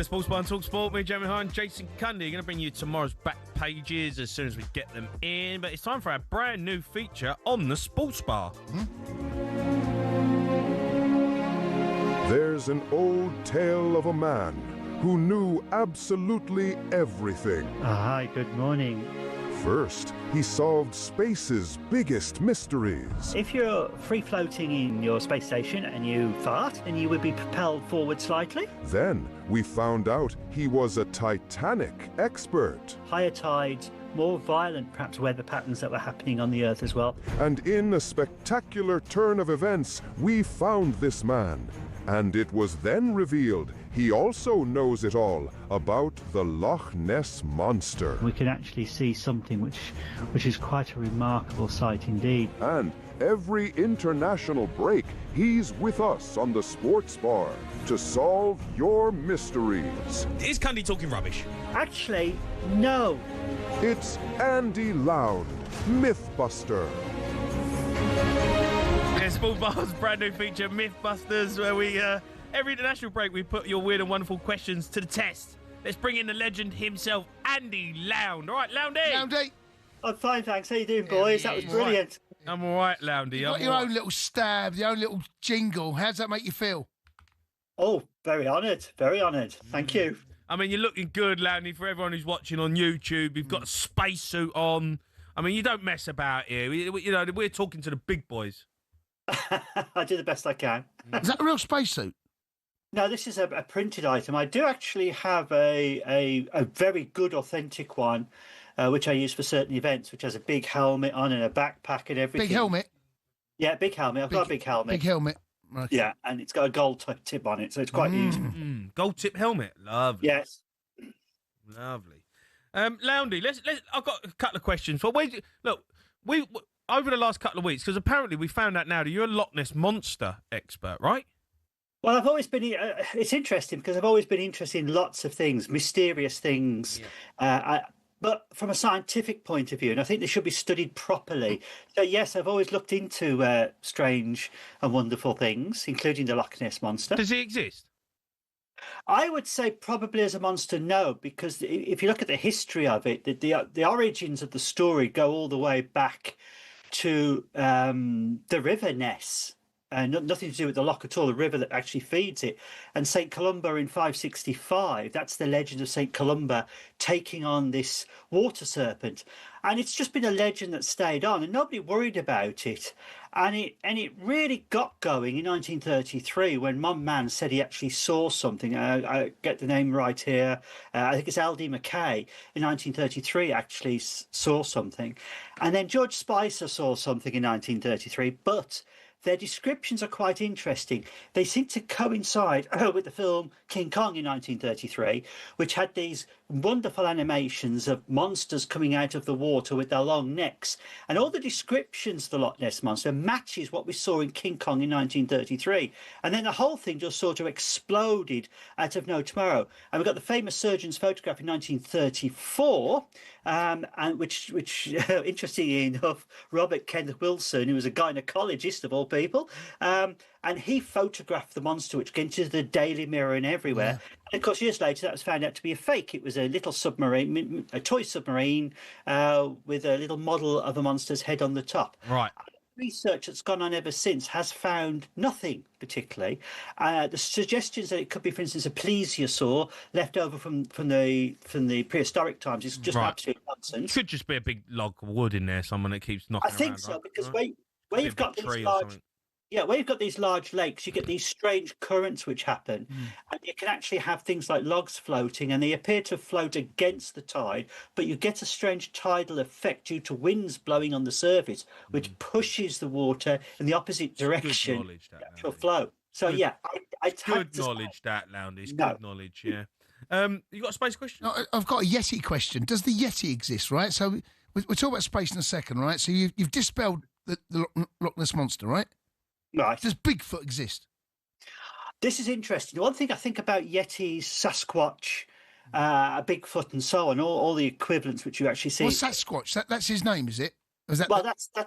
the Sports Bar and Talk Sport. Me, Jamie O'Hara and Jason Cundy. Going to bring you tomorrow's back pages as soon as we get them in. But it's time for our brand new feature on the Sports Bar. There's an old tale of a man who knew absolutely everything. Hi, good morning. First, he solved space's biggest mysteries. If you're free-floating in your space station and you fart, then you would be propelled forward slightly. Then, we found out he was a Titanic expert. Higher tides, more violent, perhaps, weather patterns that were happening on the Earth as well. And in a spectacular turn of events, we found this man. And it was then revealed he also knows it all about the Loch Ness Monster. We can actually see something which is quite a remarkable sight indeed. And every international break, he's with us on the Sports Bar to solve your mysteries. Is Cundy talking rubbish? Actually, no. It's Andy Loud, Mythbuster. Sports Bar's brand new feature, Mythbusters, where we, every international break, we put your weird and wonderful questions to the test. Let's bring in the legend himself, Andy Loud. All right, Loundy. Loundy. I'm fine, thanks. How you doing, boys? That was brilliant. I'm all right, Loundy. You got your own little stab, your own little jingle. How does that make you feel? Oh, very honoured. Very honoured. Thank you. I mean, you're looking good, Loundy, for everyone who's watching on YouTube. You've got a spacesuit on. I mean, you don't mess about here. We're talking to the big boys. I do the best I can. Is that a real spacesuit? No, this is a printed item. I do actually have a very good, authentic one, which I use for certain events, which has a big helmet on and a backpack and everything. Big helmet? Yeah, big helmet. I've got a big helmet. Big helmet. Okay. Yeah, and it's got a gold tip on it, so it's quite useful. Gold tip helmet. Lovely. Yes. Lovely. Loundy, let's. I've got a couple of questions. Well, look, we over the last couple of weeks, because apparently we found out now that you're a Loch Ness Monster expert, right? Well, I've always been. It's interesting because I've always been interested in lots of things, mysterious things, but from a scientific point of view, and I think they should be studied properly. So yes, I've always looked into strange and wonderful things, including the Loch Ness Monster. Does he exist? I would say probably as a monster, no, because if you look at the history of it, the origins of the story go all the way back to the River Ness. Nothing to do with the loch at all, the river that actually feeds it. And St. Columba in 565, that's the legend of St. Columba taking on this water serpent. And it's just been a legend that stayed on and nobody worried about it. And it really got going in 1933 when one man said he actually saw something. I get the name right here. I think it's L.D. Mackay in 1933 actually saw something. And then George Spicer saw something in 1933, but their descriptions are quite interesting. They seem to coincide with the film King Kong in 1933, which had these wonderful animations of monsters coming out of the water with their long necks. And all the descriptions of the Loch Ness Monster matches what we saw in King Kong in 1933. And then the whole thing just sort of exploded out of no tomorrow. And we've got the famous surgeon's photograph in 1934, and which interestingly enough, Robert Kenneth Wilson, who was a gynecologist of all people, and he photographed the monster, which came into the Daily Mirror and everywhere. Yeah. And of course, years later, that was found out to be a fake. It was a little submarine, a toy submarine, with a little model of a monster's head on the top. Right. Research that's gone on ever since has found nothing particularly. The suggestions that it could be, for instance, a plesiosaur left over from the prehistoric times is just absolute nonsense. It could just be a big log of wood in there, someone that keeps knocking around. I think so, because where you've got these large... Yeah, where you've got these large lakes, you get these strange currents which happen. And you can actually have things like logs floating, and they appear to float against the tide, but you get a strange tidal effect due to winds blowing on the surface, which pushes the water in the opposite direction to the actual flow. So, yeah, good knowledge, that, Loundy. It's good knowledge, yeah. You got a space question? No, I've got a Yeti question. Does the Yeti exist, right? So we'll talk about space in a second, right? So you've dispelled the Loch Ness Monster, right? Right. Does Bigfoot exist? This is interesting. One thing I think about Yetis, Sasquatch, Bigfoot, and so on, all the equivalents which you actually see. What's Sasquatch? That's his name, is it? That's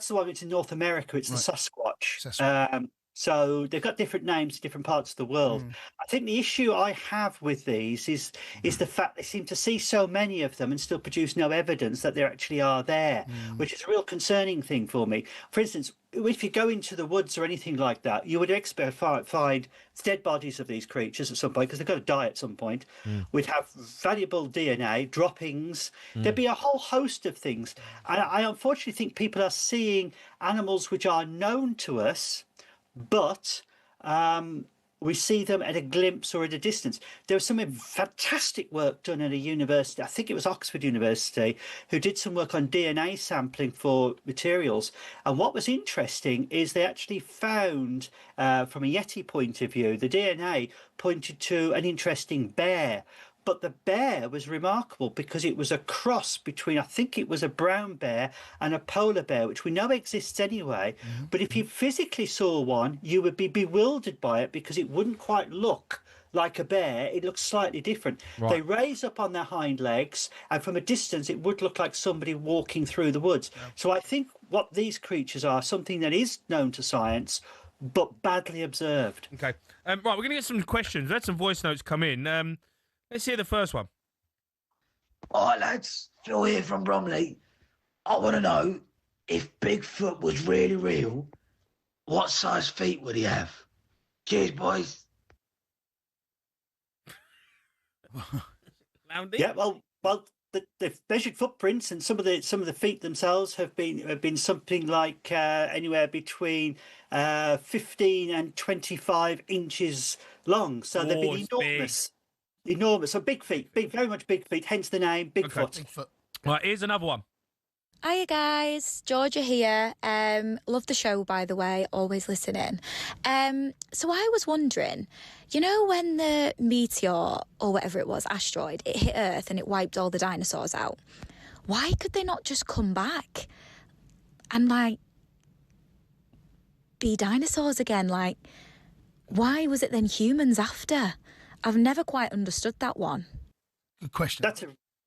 the one that's in North America. It's the Sasquatch. So they've got different names in different parts of the world. I think the issue I have with these is the fact they seem to see so many of them and still produce no evidence that they actually are there, which is a real concerning thing for me. For instance, if you go into the woods or anything like that, you would expect to find dead bodies of these creatures at some point, because they've got to die at some point. We'd have valuable DNA, droppings. There'd be a whole host of things. And I unfortunately think people are seeing animals which are known to us, but we see them at a glimpse or at a distance. There was some fantastic work done at a university, I think it was Oxford University, who did some work on DNA sampling for materials. And what was interesting is they actually found, from a Yeti point of view, the DNA pointed to an interesting bear. But the bear was remarkable because it was a cross between, I think it was a brown bear and a polar bear, which we know exists anyway. But if you physically saw one, you would be bewildered by it because it wouldn't quite look like a bear. It looks slightly different. Right. They raise up on their hind legs, and from a distance, it would look like somebody walking through the woods. So I think what these creatures are, something that is known to science, but badly observed. Okay. Right, we're going to get some questions. We had some voice notes come in. Let's hear the first one. All right, lads. Phil here from Bromley. I want to know, if Bigfoot was really real, what size feet would he have? Cheers, boys. Yeah, well, they've measured footprints, and some of the feet themselves have been something like anywhere between 15 and 25 inches long. So they've been enormous. Enormous. So big feet, very much big feet, hence the name Bigfoot. Bigfoot. Right, here's another one. Hiya guys, Georgia here. Love the show, by the way, always listening. So I was wondering, you know when the meteor, or whatever it was, asteroid, it hit Earth and it wiped all the dinosaurs out, why could they not just come back and, like, be dinosaurs again? Like, why was it then humans after? I've never quite understood that one. Good question.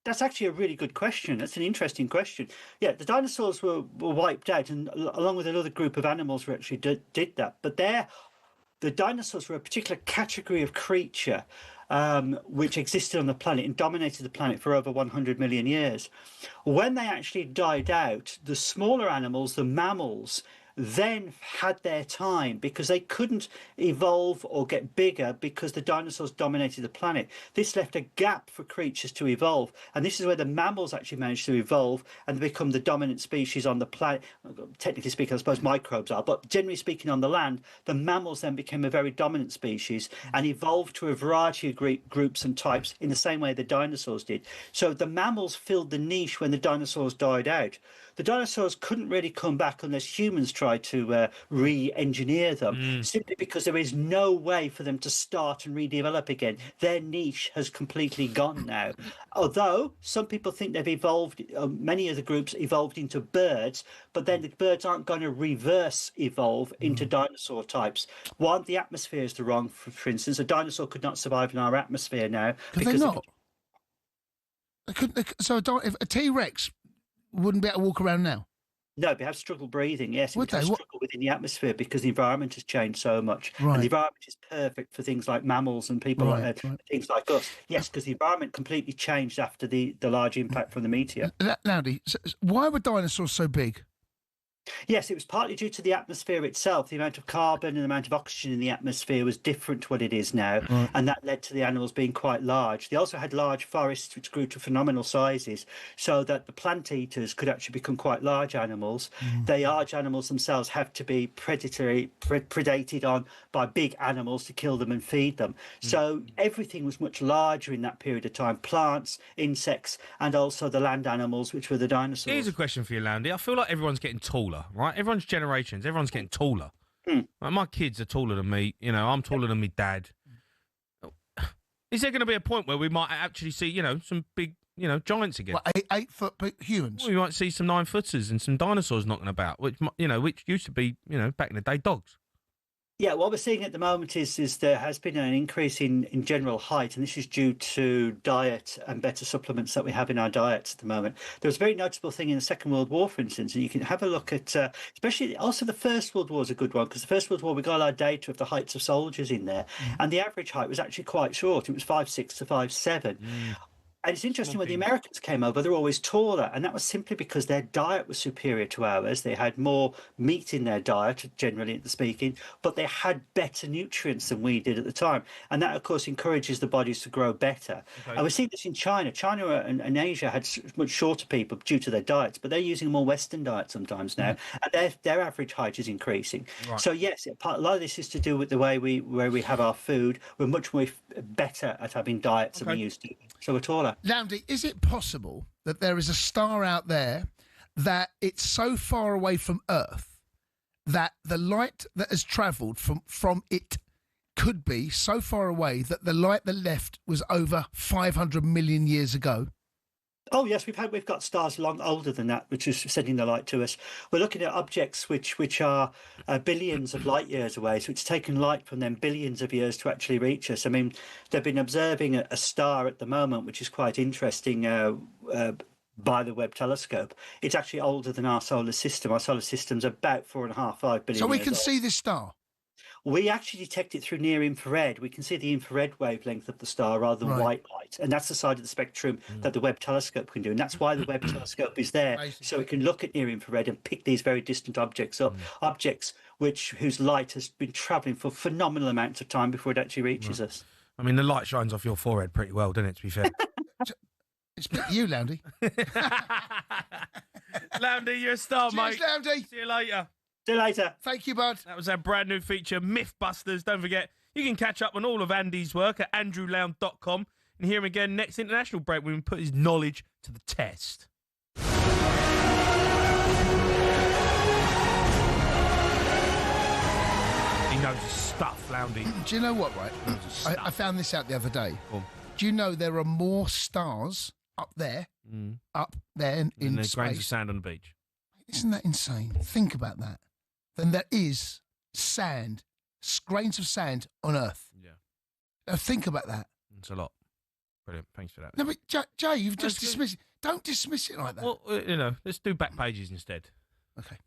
That's actually a really good question. That's an interesting question. Yeah, the dinosaurs were wiped out, and along with another group of animals who actually did that. But the dinosaurs were a particular category of creature which existed on the planet and dominated the planet for over 100 million years. When they actually died out, the smaller animals, the mammals, then had their time because they couldn't evolve or get bigger because the dinosaurs dominated the planet. This left a gap for creatures to evolve, and this is where the mammals actually managed to evolve and become the dominant species on the planet. Technically speaking, I suppose microbes are, but generally speaking on the land, the mammals then became a very dominant species and evolved to a variety of groups and types in the same way the dinosaurs did. So the mammals filled the niche when the dinosaurs died out. The dinosaurs couldn't really come back unless humans tried to re-engineer them, simply because there is no way for them to start and redevelop again. Their niche has completely gone now. Although some people think they've evolved, many of the groups evolved into birds, but then the birds aren't going to reverse evolve into dinosaur types. One, the atmosphere is the wrong. For instance, a dinosaur could not survive in our atmosphere now. Could they not? So if a T-Rex wouldn't be able to walk around now? No, they have struggle breathing, yes. Would they struggle within the atmosphere because the environment has changed so much. Right. And the environment is perfect for things like mammals and people things like us. Yes, because the environment completely changed after the large impact from the meteor. Loudy, why were dinosaurs so big? Yes, it was partly due to the atmosphere itself. The amount of carbon and the amount of oxygen in the atmosphere was different to what it is now, and that led to the animals being quite large. They also had large forests which grew to phenomenal sizes, so that the plant eaters could actually become quite large animals. The large animals themselves have to be predated on by big animals to kill them and feed them. So everything was much larger in that period of time: plants, insects, and also the land animals, which were the dinosaurs. Here's a question for you, Landy. I feel like everyone's getting taller, right? Everyone's generations, everyone's getting taller. Like, my kids are taller than me. You know, I'm taller than my dad. Is there going to be a point where we might actually see, some big, giants again? What, 8-foot humans? Well, we might see some 9-footers and some dinosaurs knocking about, which used to be, back in the day, dogs. Yeah, what we're seeing at the moment is there has been an increase in general height, and this is due to diet and better supplements that we have in our diets at the moment. There was a very notable thing in the Second World War, for instance, and you can have a look at, especially also the First World War is a good one, because the First World War, we got our data of the heights of soldiers in there, and the average height was actually quite short. It was 5'6" to 5'7". And it's interesting, when the Americans came over, they were always taller, and that was simply because their diet was superior to ours. They had more meat in their diet, generally speaking, but they had better nutrients than we did at the time. And that, of course, encourages the bodies to grow better. Okay. And we see this in China. China and Asia had much shorter people due to their diets, but they're using a more Western diet sometimes now, and their average height is increasing. Right. So, yes, a lot of this is to do with the way we have our food. We're much more better at having diets than we used to. So we're taller. Loundy, is it possible that there is a star out there that it's so far away from Earth that the light that has travelled from it could be so far away that the light that left was over 500 million years ago? Oh yes, we've got stars long older than that, which is sending the light to us. We're looking at objects which are billions of light years away, so it's taken light from them billions of years to actually reach us. I mean, they've been observing a star at the moment, which is quite interesting, by the Webb telescope. It's actually older than our solar system. Our solar system's about 4.5-5 billion. So we years can old. see this star? We actually detect it through near infrared. We can see the infrared wavelength of the star rather than white light. And that's the side of the spectrum that the Webb telescope can do. And that's why the Webb telescope is there, so it can look at near infrared and pick these very distant objects up, objects whose light has been travelling for phenomenal amounts of time before it actually reaches us. I mean, the light shines off your forehead pretty well, doesn't it, to be fair? It's a bit you, Loundy. Loundy, you're a star, Cheers, mate. Loundy. See you later. See you later. Thank you, bud. That was our brand new feature, Mythbusters. Don't forget, you can catch up on all of Andy's work at andrewlound.com and hear him again next international break when we put his knowledge to the test. He knows his stuff, Loundy. Do you know what, right? I found this out the other day. Do you know there are more stars up there in there's space? grains of sand on the beach. Isn't that insane? Think about that. Than there is sand, grains of sand on Earth. Yeah. Now think about that. It's a lot. Brilliant. Thanks for that. No, but Jay, you've just dismissed it. Don't dismiss it like that. Well, let's do back pages instead. Okay.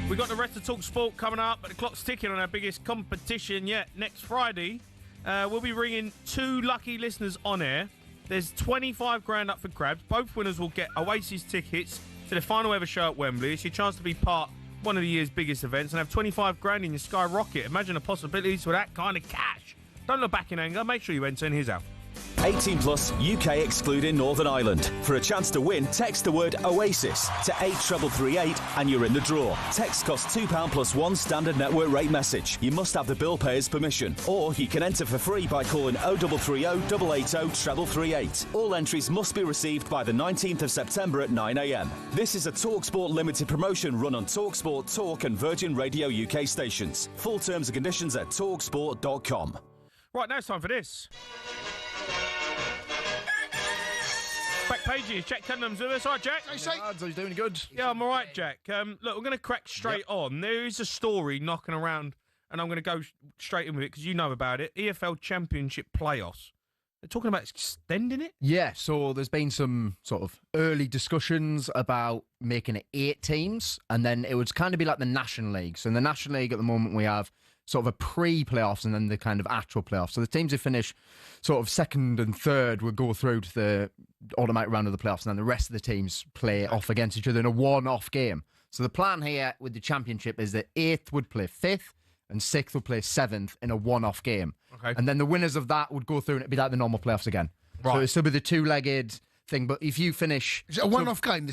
We got the rest of talkSPORT coming up, but the clock's ticking on our biggest competition yet. Next Friday, we'll be ringing 2 lucky listeners on air. There's 25 grand up for grabs. Both winners will get Oasis tickets to the final ever show at Wembley. It's your chance to be part of one of the year's biggest events and have 25 grand in your skyrocket. Imagine the possibilities for that kind of cash. Don't look back in anger. Make sure you enter in his out. 18 plus, UK excluding Northern Ireland. For a chance to win, text the word Oasis to 83338 and you're in the draw. Text costs £2 plus 1 standard network rate message. You must have the bill payer's permission. Or you can enter for free by calling 0330 880 338. All entries must be received by the 19th of September at 9 a.m. This is a talkSPORT limited promotion run on talkSPORT, Talk and Virgin Radio UK stations. Full terms and conditions at talksport.com. Right, now it's time for this. Back pages, Jack Cundiham's with us. All right, Jack? He's doing good. Yeah, I'm all right, Jack. Look, we're going to crack straight on. There is a story knocking around, and I'm going to go straight in with it because you know about it. EFL Championship playoffs. They're talking about extending it? Yeah, so there's been some sort of early discussions about making it 8 teams, and then it would kind of be like the National League. So in the National League at the moment, we have sort of a pre-playoffs and then the kind of actual playoffs. So the teams who finish sort of second and third will go through to the automatic round of the playoffs, and then the rest of the teams play off against each other in a one-off game. So the plan here with the championship is that 8th would play 5th and 6th would play 7th in a one-off game. Okay. And then the winners of that would go through and it'd be like the normal playoffs again. Right. So it'd still be the 2-legged thing, but if you finish... Is it a one-off game?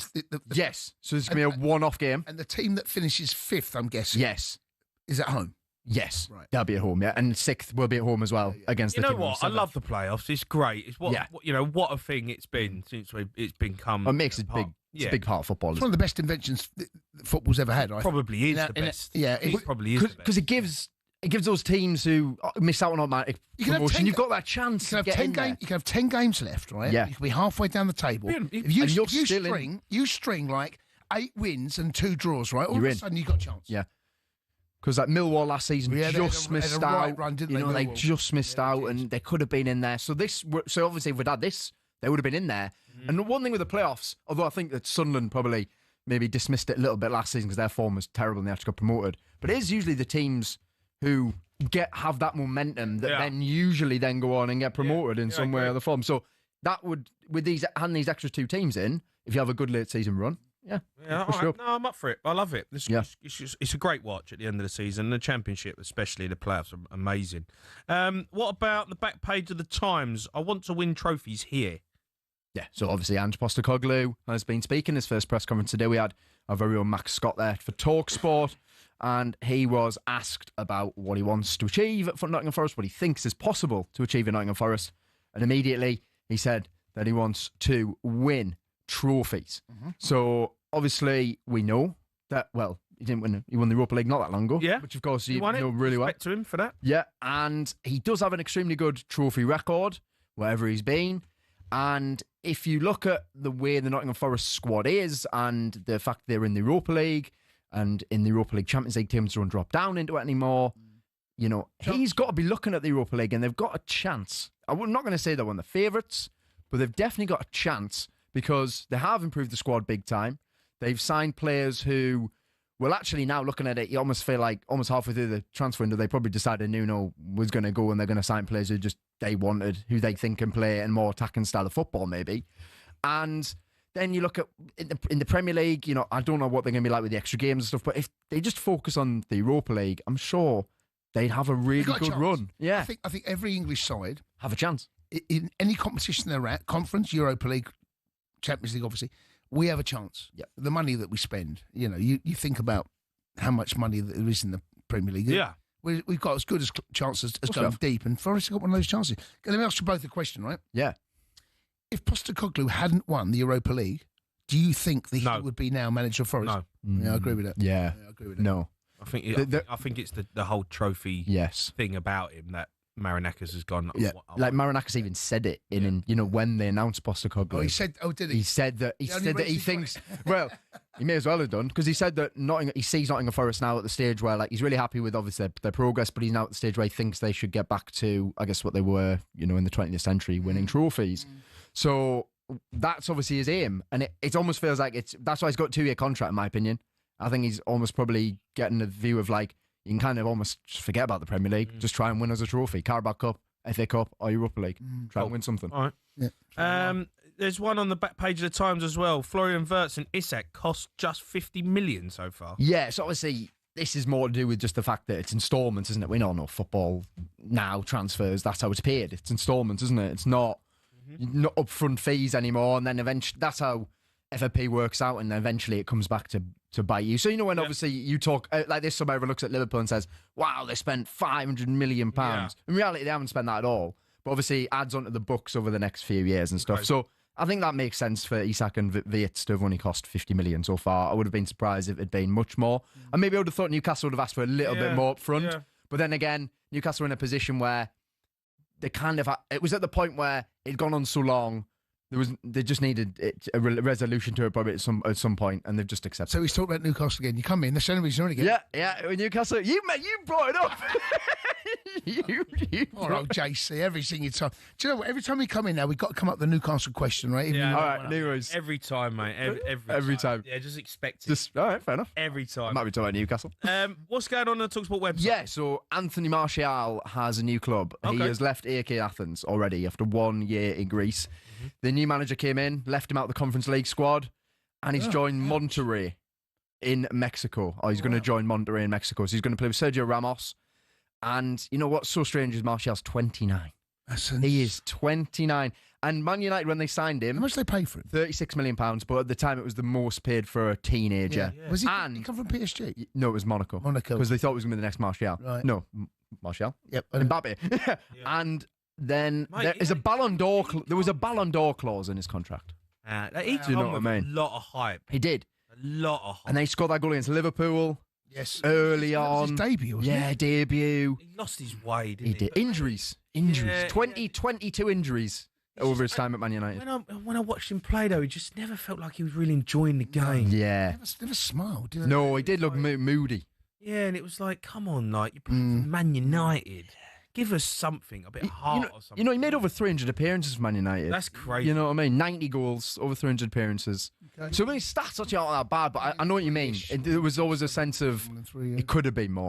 Yes. So it's going to be a one-off game. And the team that finishes 5th, I'm guessing. Yes. Is at home. Yes, right. They'll be at home, yeah, and 6th will be at home as well against. You the know team what? I love the playoffs. It's great. It's what what a thing it's been since it's become. It makes it big. It's a big part of football. It's one of the best inventions that football's ever had. Probably is the best. Yeah, it probably is because it gives those teams who miss out on automatic promotion. You've got that chance. You can have 10 games left, right? Yeah, you can be halfway down the table. If you string like 8 wins and 2 draws, right? All of a sudden you've got a chance. Yeah. Because like Millwall last season just missed out. Run, didn't they just missed out, and they could have been in there. So obviously, if we'd had this, they would have been in there. And the one thing with the playoffs, although I think that Sunderland probably maybe dismissed it a little bit last season because their form was terrible and they actually got promoted. But it is usually the teams who have that momentum that then usually then go on and get promoted in some way or other form. So that would, with these extra 2 teams in, if you have a good late season run. Yeah, all right. No, I'm up for it. I love it. It's a great watch at the end of the season. The championship, especially the playoffs, are amazing. What about the back page of the Times? I want to win trophies here. Yeah, so obviously Ange Postecoglou has been speaking. His first press conference today. We had our very own Max Scott there for talkSPORT, and he was asked about what he wants to achieve for Nottingham Forest, what he thinks is possible to achieve in Nottingham Forest, and immediately he said that he wants to win trophies. So obviously we know that, well, he won the Europa League not that long ago. Yeah. Which of course you won know really well. Respect to him for that. Yeah, and he does have an extremely good trophy record wherever he's been. And if you look at the way the Nottingham Forest squad is and the fact they're in the Europa League and in the Europa League Champions League teams don't drop down into it anymore, you know, he's got to be looking at the Europa League and they've got a chance. I'm not going to say they're one of the favourites, but they've definitely got a chance because they have improved the squad big time. They've signed players who, well, actually now looking at it, you almost feel like almost halfway through the transfer window, they probably decided Nuno was going to go and they're going to sign players who just they wanted, who they think can play in more attacking style of football maybe. And then you look at in the Premier League, you know, I don't know what they're going to be like with the extra games and stuff, but if they just focus on the Europa League, I'm sure they'd have a really good run. Yeah, I think every English side have a chance in any competition they're at, conference, Europa League, Champions League, obviously. We have a chance. Yep. The money that we spend, you know, you think about how much money there is in the Premier League. Yeah. We've got as good as chances as going deep, and Forest got one of those chances. Let me ask you both a question, right? Yeah. If Postecoglou hadn't won the Europa League, do you think that he would be now manager of Forest? No. Yeah, I agree with that. Yeah. I agree with that. No. I think it's the whole trophy thing about him that Marinakis has gone. Yeah, like Marinakis even said it in you know, when they announced Postecoglou. Oh, he said, did he? He said that he thinks. Well, he may as well have done because he said that he sees Nottingham Forest now at the stage where, like, he's really happy with obviously their progress, but he's now at the stage where he thinks they should get back to, I guess, what they were, you know, in the 20th century, winning trophies. So that's obviously his aim, and it almost feels like that's why he's got a 2-year contract, in my opinion. I think he's almost probably getting a view of like, you can kind of almost just forget about the Premier League. Just try and win as a trophy. Carabao Cup, FA Cup, or Europa League. Try and win something. All right. Yeah. There's one on the back page of the Times as well. Florian Wirtz and Isak cost just 50 million so far. Yeah, so obviously this is more to do with just the fact that it's instalments, isn't it? We all know football now, transfers, that's how it's paid. It's instalments, isn't it? It's not upfront fees anymore, and then eventually that's how FFP works out, and then eventually it comes back to bite you. So, when obviously you talk like this, somebody looks at Liverpool and says, wow, they spent £500 million. In reality, they haven't spent that at all. But obviously it adds onto the books over the next few years and stuff. So I think that makes sense for Isak and Wirtz to have only cost 50 million so far. I would have been surprised if it had been much more. And maybe I would have thought Newcastle would have asked for a little bit more up front. Yeah. But then again, Newcastle were in a position where they kind of... It was at the point where it'd gone on so long, they just needed a resolution to it probably at some point, and they've just accepted. So he's talking about Newcastle again. You come in, that's the only reason you again. Yeah, Newcastle. You brought it up. All right, JC, every single time. Do you know what? Every time we come in now, we've got to come up with the Newcastle question, right? Yeah, all right, Nero's. Every time, mate. Every time. Yeah, just expect it. All right, fair enough. Every time. I might be talking about Newcastle. What's going on the talkSPORT website? Yeah, so Anthony Martial has a new club. He has left AK Athens already after 1 year in Greece. The new manager came in, left him out of the Conference League squad, and he's joined Monterrey in Mexico. He's going to join Monterrey in Mexico. So he's going to play with Sergio Ramos. And you know what's so strange is Martial's 29. He is 29. And Man United, when they signed him... How much did they pay for him? £36 million, but at the time it was the most paid for a teenager. Yeah. Was he come from PSG? No, it was Monaco. Because they thought it was going to be the next Martial. Right. No, Martial. Yep. Mbappe. And then there is a Ballon d'Or. There was a Ballon d'Or clause in his contract. He Do you know what I mean? A lot of hype. He did. A lot of hype. And then he scored that goal against Liverpool. Yes. Early That was on. his debut, wasn't it? Debut. He lost his way, didn't He did. Injuries. Yeah. 22 injuries over his time at Man United. When I watched him play, though, he just never felt like he was really enjoying the game. Yeah. Never smiled, did he? No, he did look moody. Yeah, and it was like, come on, like, you're playing for Man United. Give us something, a bit of heart or something. He made over 300 appearances for Man United. That's crazy. You know what I mean? 90 goals, over 300 appearances. Okay. So many stats actually aren't that bad, but I know what you mean. There was always a sense of it could have been more.